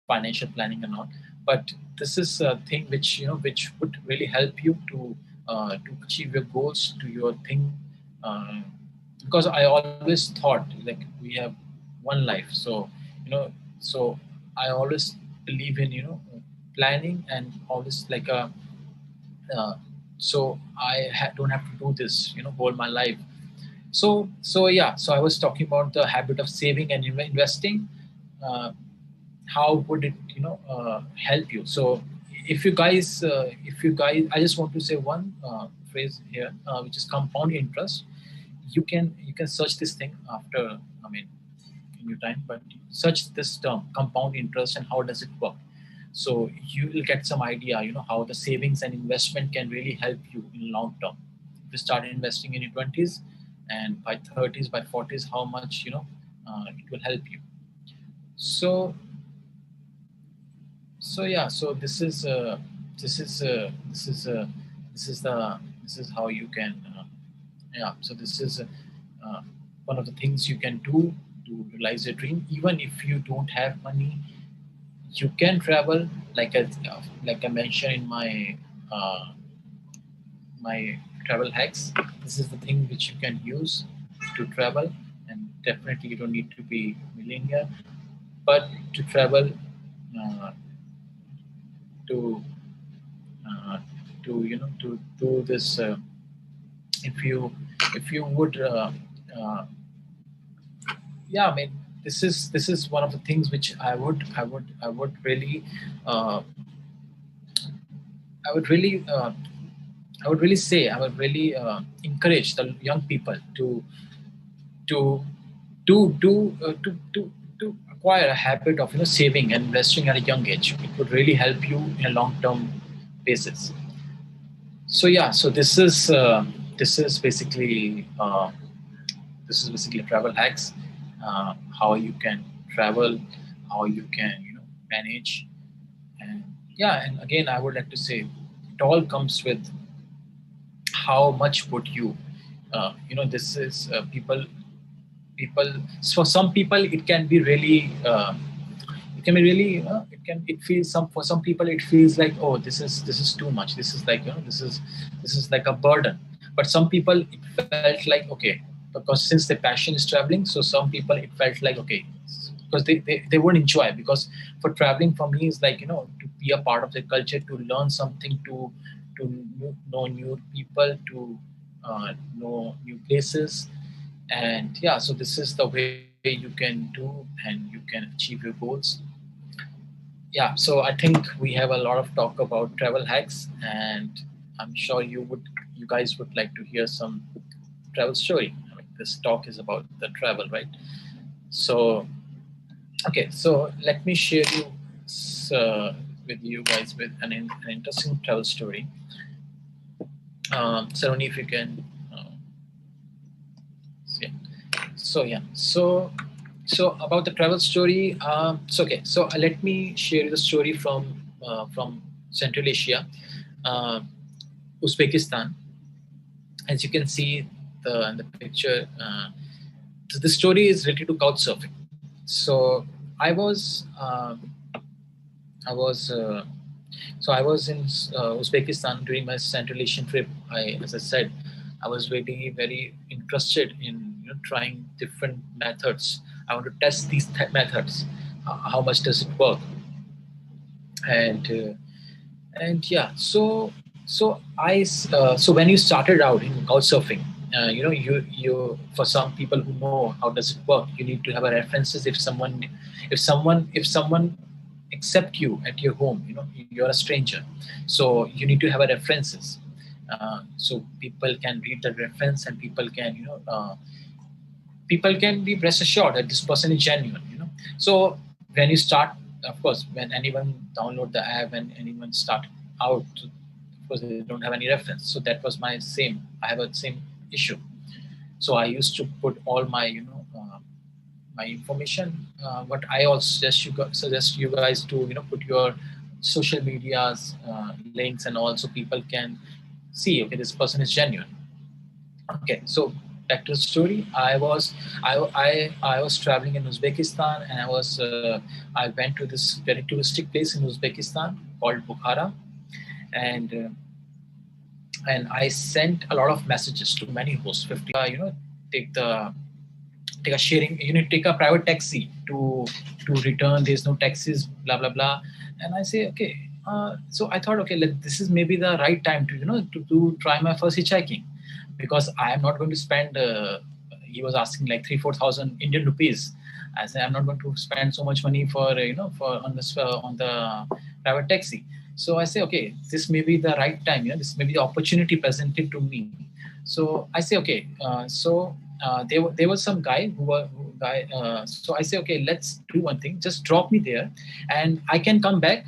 financial planning and all, but this is a thing which which would really help you to achieve your goals, to your thing. Because I always thought like we have one life, so so I always believe in planning and always like a so I don't have to do this whole my life. So yeah, so I was talking about the habit of saving and investing. How would it help you? So if you guys I just want to say one phrase here, which is compound interest. You can search this thing after, I mean, in your time, but search this term compound interest and how does it work. So you will get some idea how the savings and investment can really help you in long term. If you start investing in your 20s, and by 30s, by 40s, how much it will help you. So yeah, so this is how you can yeah, so this is one of the things you can do to realize your dream. Even if you don't have money, you can travel. Like I mentioned in my my travel hacks, this is the thing which you can use to travel. And definitely you don't need to be millionaire, but to travel uh, to to do this. If you would yeah, I mean, this is one of the things which I would really I would really say, I would really encourage the young people to to to acquire a habit of saving and investing at a young age. It would really help you in a long term basis. So yeah, so this is basically travel hacks, how you can travel, how you can manage. And yeah, and again I would like to say it all comes with how much would you this is people for some people it can be really it feels for some people it feels like, oh, this is too much, this is like this is like a burden. But some people it felt like okay, because since the passion is traveling, so some people it felt like okay, because they would enjoy. Because for traveling for me is like to be a part of the culture, to learn something, to know new people, to know new places. And yeah, so this is the way you can do and you can achieve your goals. Yeah, so I think we have a lot of talk about travel hacks, and I'm sure you guys would like to hear some travel story. I mean, this talk is about the travel, right? So okay, so let me share with you guys with an interesting travel story. Saroni, if you can so about the travel story. So let me share the story from Central Asia, Uzbekistan. As you can see in the picture, so the story is related to couch surfing. So I was in Uzbekistan during my Central Asian trip. As I said, I was very interested in trying different methods. I want to test these methods. How much does it work? And yeah, so when you started out in couchsurfing, you for some people who know how does it work, you need to have a references. If someone accept you at your home, you're a stranger, so you need to have a references, so people can read the reference and people can be rest assured that this person is genuine. So when you start, of course, when anyone download the app and anyone start out, of course they don't have any reference. So that was I have a same issue. So I used to put all my my information, but I also suggest you guys to put your social medias links, and also people can see, okay, this person is genuine. Okay, so back to the story. I was traveling in Uzbekistan, and I went to this very touristic place in Uzbekistan called Bukhara, and I sent a lot of messages to many hosts. 50, take a sharing. You need to take a private taxi to return. There's no taxis, blah blah blah. And I say, okay. So I thought, okay, this is maybe the right time to try my first hitchhiking, because I am not going to spend. He was asking like 3,000-4,000 Indian rupees. I said, I'm not going to spend so much money for on the private taxi. So I say, okay, this may be the right time. This may be the opportunity presented to me. So I say, okay. There was some guy so I say, okay, let's do one thing. Just drop me there, and I can come back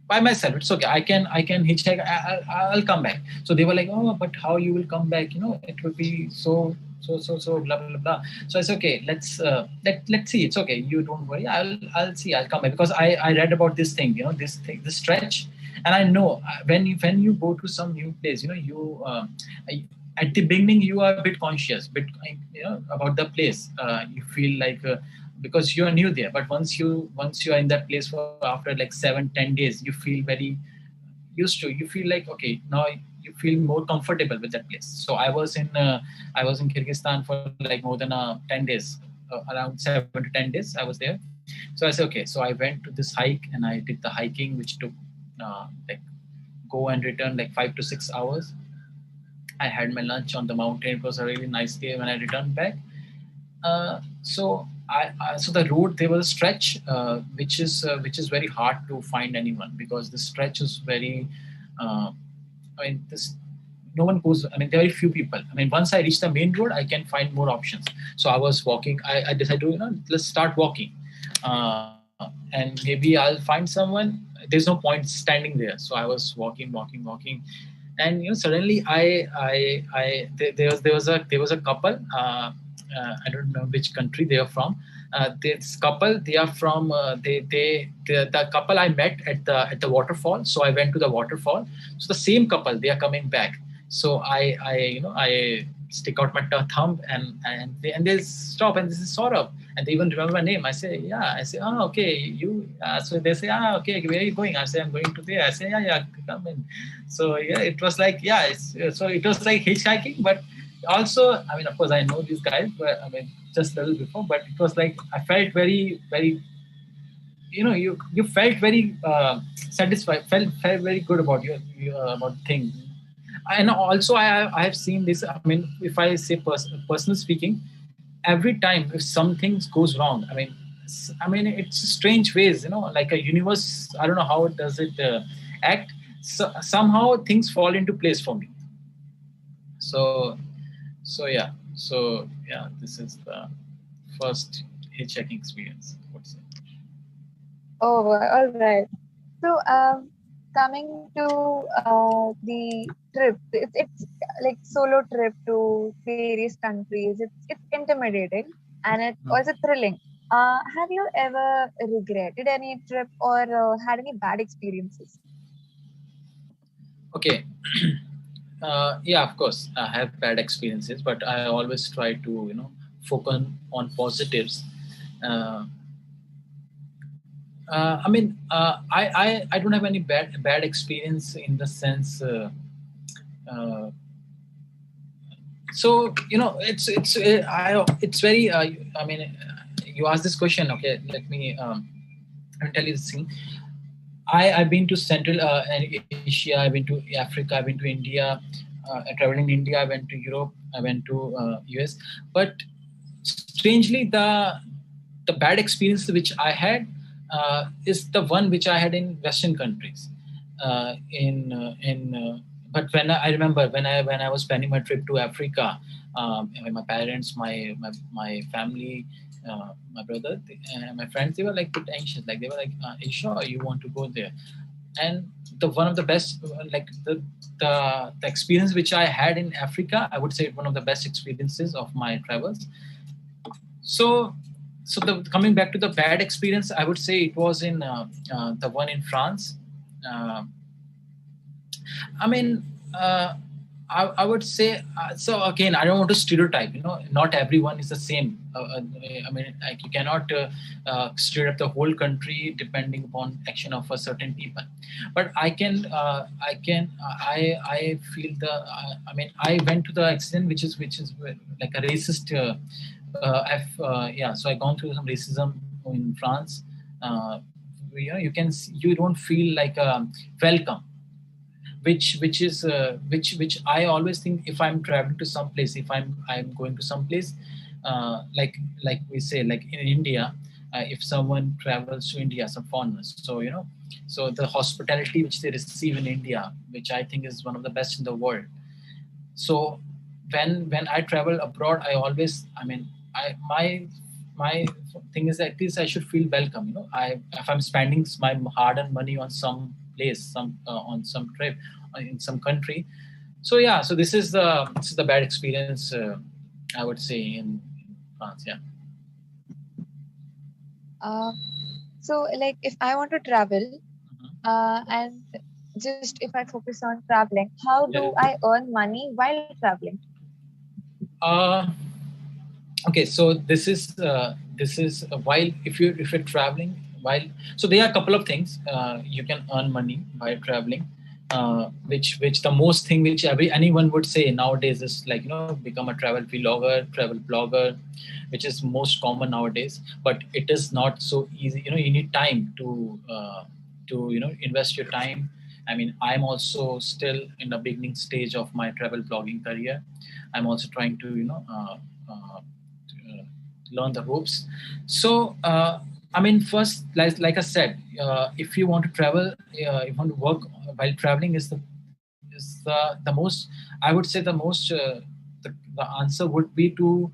by myself. It's okay. I can hitchhike. I'll come back. So they were like, oh, but how you will come back? It will be so blah blah blah. So I said, okay, let's see. It's okay. You don't worry. I'll see. I'll come back, because I read about this thing. This stretch, and I know when you go to some new place, at the beginning you are a bit conscious, about the place. You feel like because you are new there, but once you are in that place for after like 7-10 days, you feel very used to. You feel like, okay, now you feel more comfortable with that place. So I was in Kyrgyzstan for like more than 10 days, around 7 to 10 days I was there. So I said, okay, so I went to this hike, and I did the hiking, which took like go and return like 5 to 6 hours. I had my lunch on the mountain. It was a really nice day when I returned back. So the road, there was a stretch which is very hard to find anyone, because the stretch is very. No one goes. There are very few people. Once I reach the main road, I can find more options. So I was walking. I decided to let's start walking, and maybe I'll find someone. There's no point standing there. So I was walking. And suddenly there was a couple. I don't know which country they are from. This couple, they are from the couple I met at the waterfall. So I went to the waterfall. So the same couple, they are coming back. So I stick out my thumb and they stop, and this is Saurabh, and they even remember my name. I say, yeah. I say, oh, okay, you. So they say, okay, where are you going? I say, I'm going to there. I say, yeah, come in. So yeah, it was like, yeah, so it was like hitchhiking, but also, of course, I know these guys, but just a little before, but it was like I felt very, very. You felt very satisfied, felt very good about about thing. And also I have seen this. If I say personal speaking, every time if something goes wrong, it's strange ways, like a universe. I don't know how does it act. So somehow things fall into place for me. So yeah. This is the first hitchhiking experience, I would say. Oh, all right. So coming to the trip, it's like solo trip to various countries. It's intimidating, and it's also thrilling. Have you ever regretted any trip or had any bad experiences? Okay. Yeah, of course, I have bad experiences, but I always try to focus on positives. I don't have any bad experience in the sense. So it's very. You asked this question. Okay, let me tell you this thing. I've been to Central Asia. I've been to Africa. I've been to India. I traveled in India. I went to Europe. I went to US. But strangely, the bad experience which I had is the one which I had in Western countries. But when I remember when I was planning my trip to Africa, my parents, my family, my brother, and my friends, they were like a bit anxious. Like they were like, "Are you sure you want to go there?" And one of the best, like the experience which I had in Africa, I would say one of the best experiences of my travels. So coming back to the bad experience, I would say it was in the one in France. I would say so. Again, I don't want to stereotype. Not everyone is the same. You cannot stereotype the whole country depending upon action of a certain people. But I feel I went to the accident which is like a racist. So I gone through some racism in France. You don't feel like welcome. Which I always think, if I'm traveling to some place, if I'm going to some place, like we say, like in India, if someone travels to India, some foreigners, so the hospitality which they receive in India, which I think is one of the best in the world. So when I travel abroad, I always, my thing is that at least I should feel welcome. If I'm spending my hard-earned money on some place, on some trip in some country, so this is the bad experience, I would say, in France. So like if I want to travel, and just if I focus on traveling, how do I earn money while traveling? Okay, so this is while if you're traveling, so there are a couple of things you can earn money by traveling, which the most thing which anyone would say nowadays is like become a travel vlogger, travel blogger, which is most common nowadays. But it is not so easy. You need time to invest your time. I'm also still in the beginning stage of my travel blogging career. I'm also trying to learn the ropes. So first, like I said, if you want to travel, you want to work while traveling, is the most, I would say, the most the answer would be to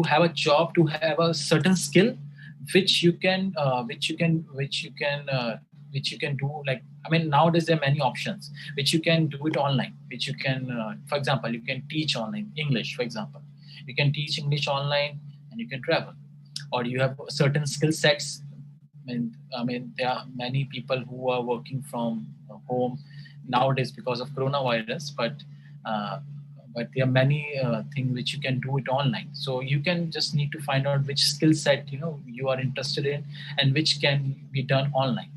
have a job, to have a certain skill which you can do. Like nowadays there are many options which you can do it online, which you can for example, you can teach online English. For example, you can teach English online and you can travel. Or you have certain skill sets. There are many people who are working from home nowadays because of coronavirus, but there are many things which you can do it online. So you can just need to find out which skill set you are interested in and which can be done online.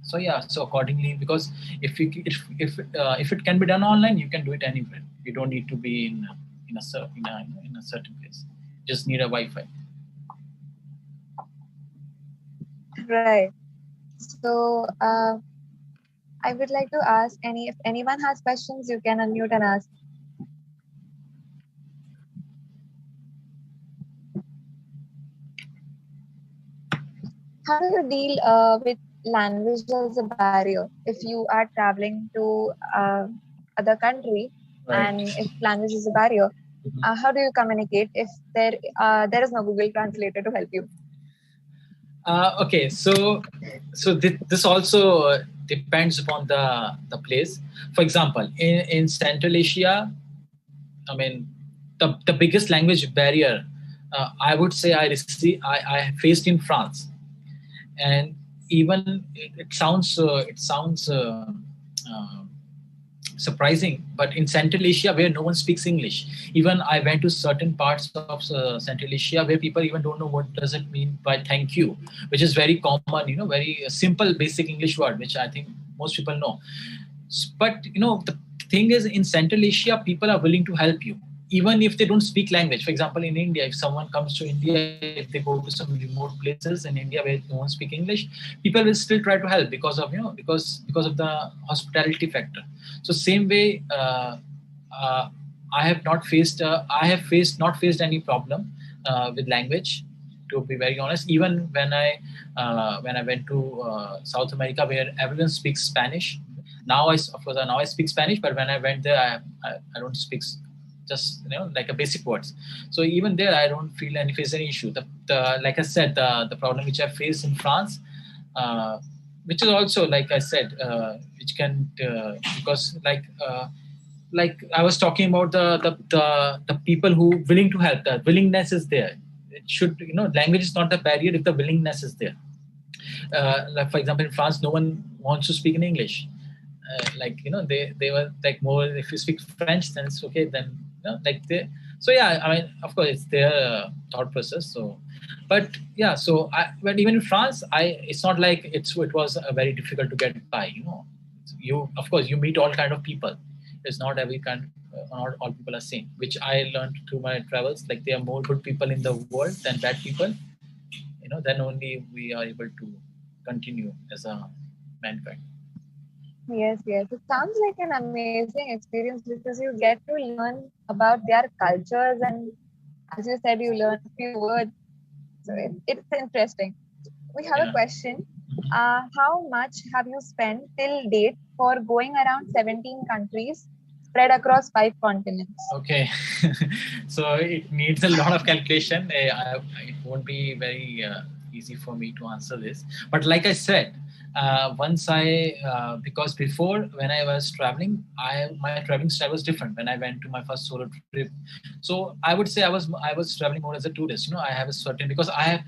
So so accordingly, because if it can be done online, you can do it anywhere. You don't need to be in a certain place. You just need a Wi-Fi. Right. So I would like to ask if anyone has questions, you can unmute and ask. How do you deal with language as a barrier if you are traveling to other country, right, and if language is a barrier? How do you communicate if there is no Google Translator to help you? Okay, so this also depends upon the place. For example, in Central Asia, the biggest language barrier I would say I faced in France, and even it sounds surprising, but in Central Asia where no one speaks English, even I went to certain parts of Central Asia where people even don't know what does it mean by thank you, which is very common, very simple basic English word, which I think most people know. But the thing is, in Central Asia, people are willing to help you, even if they don't speak language. For example, in India, if someone comes to India, if they go to some remote places in India where no one speaks English, people will still try to help because of of the hospitality factor. So same way, I have not faced any problem with language. To be very honest, even when I went to South America, where everyone speaks Spanish. Now I speak Spanish, but when I went there, I don't speak just like a basic words. So even there, I don't face any issue. The like I said, the problem which I faced in France, which is also like I said, which can because like I was talking about the people who willing to help. The willingness is there. It should language is not the barrier if the willingness is there. Like for example, in France, no one wants to speak in English. They were like more, if you speak French then it's okay, then so yeah, I mean of course it's their thought process. So but yeah, but even in France, it's not like it was very difficult to get by. You of course you meet all kind of people. It's not every kind, not all people are same, which I learned through my travels. Like there are more good people in the world than bad people. Then only we are able to continue as a mankind. Yes. It sounds like an amazing experience because you get to learn about their cultures, and as you said, you learn a few words. So it's interesting. We have a question. How much have you spent till date for going around 17 countries spread across 5 continents? Okay. So it needs a lot of calculation. It won't be very easy for me to answer this. But like I said, once because before when I was traveling, my traveling style was different when I went to my first solo trip. So I would say I was traveling more as a tourist. I have a certain, because I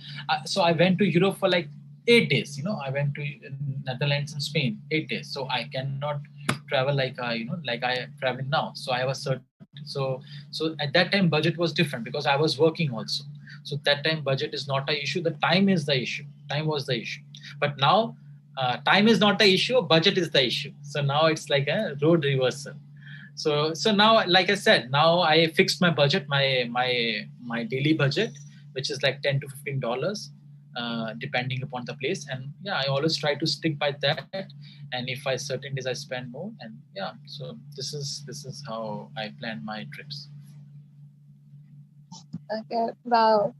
went to Europe for like 8 days. I went to Netherlands and Spain 8 days. So I cannot travel like like I am traveling now. So I was certain. So at that time budget was different because I was working also. So that time budget is not an issue. The time is the issue. Time was the issue. But now time is not the issue. Budget is the issue. So now it's like a road reversal. So now, like I said, now I fixed my budget, my daily budget, which is like $10 to $15. Depending upon the place, and yeah, I always try to stick by that. And if I certain days I spend more, and yeah, so this is how I plan my trips. Okay, wow.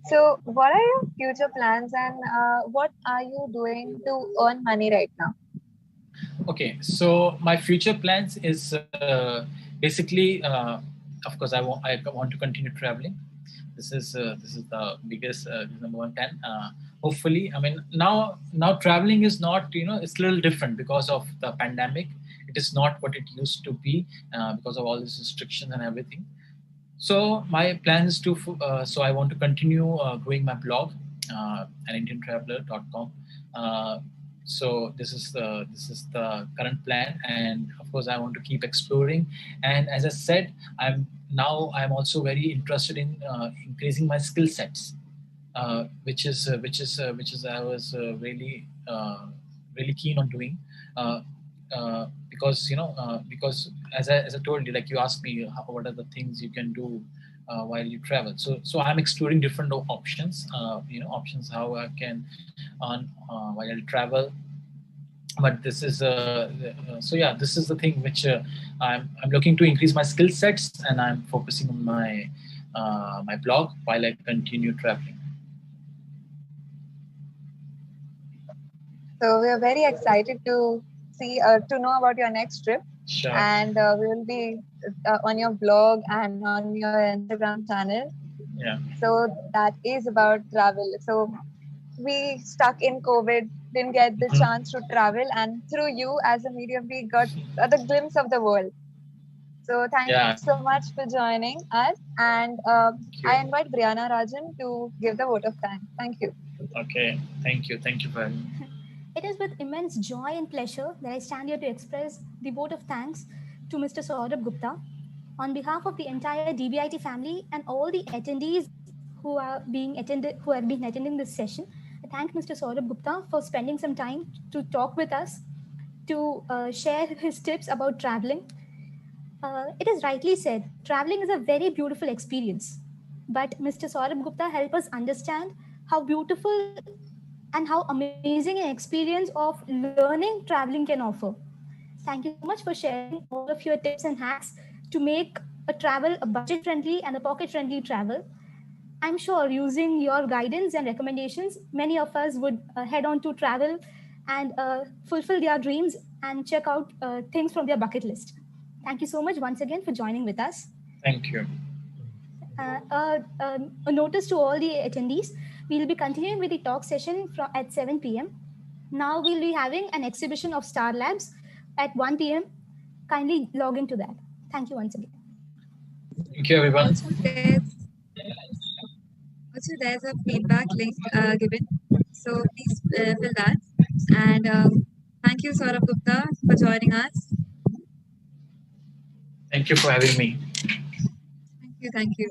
So what are your future plans, and what are you doing to earn money right now? Okay, so my future plans is basically, of course, I want to continue traveling. This is the biggest number one plan. Hopefully, I mean now traveling is not, it's a little different because of the pandemic. It is not what it used to be because of all these restrictions and everything. So my plan is to so I want to continue growing my blog, anindiantraveler.com. So this is the current plan, and of course I want to keep exploring. And as I said, I'm also very interested in increasing my skill sets, which is I was really keen on doing, because because as I told you, like you asked me what are the things you can do while you travel. So I'm exploring different options, options how I can on while I travel. But this is so yeah, this is the thing which I'm looking to increase my skill sets, and I'm focusing on my my blog while I continue traveling. So we are very excited to to know about your next trip. Sure. And we will be on your blog and on your Instagram channel. Yeah. So that is about travel. So we stuck in COVID, didn't get the chance to travel, and through you as a medium, we got the glimpse of the world. So thank you so much for joining us. And I invite Brianna Rajan to give the vote of thanks. Thank you. Okay. Thank you. Thank you very much. It is with immense joy and pleasure that I stand here to express the vote of thanks to Mr. Saurabh Gupta on behalf of the entire DBIT family and all the attendees who have been attending this session. I thank Mr. Saurabh Gupta for spending some time to talk with us, to share his tips about traveling. It is rightly said, traveling is a very beautiful experience. But Mr. Saurabh Gupta helped us understand how beautiful and how amazing an experience of learning traveling can offer. Thank you so much for sharing all of your tips and hacks to make a travel a budget friendly and a pocket friendly travel. I'm sure using your guidance and recommendations, many of us would head on to travel and fulfill their dreams and check out things from their bucket list. Thank you so much once again for joining with us. Thank you. A notice to all the attendees, we'll be continuing with the talk session at 7 p.m. Now we'll be having an exhibition of Star Labs at 1 p.m. Kindly log into that. Thank you once again. Thank you, everyone. Also, there's a feedback link given, so please fill that. And thank you, Saurabh Gupta, for joining us. Thank you for having me. Thank you.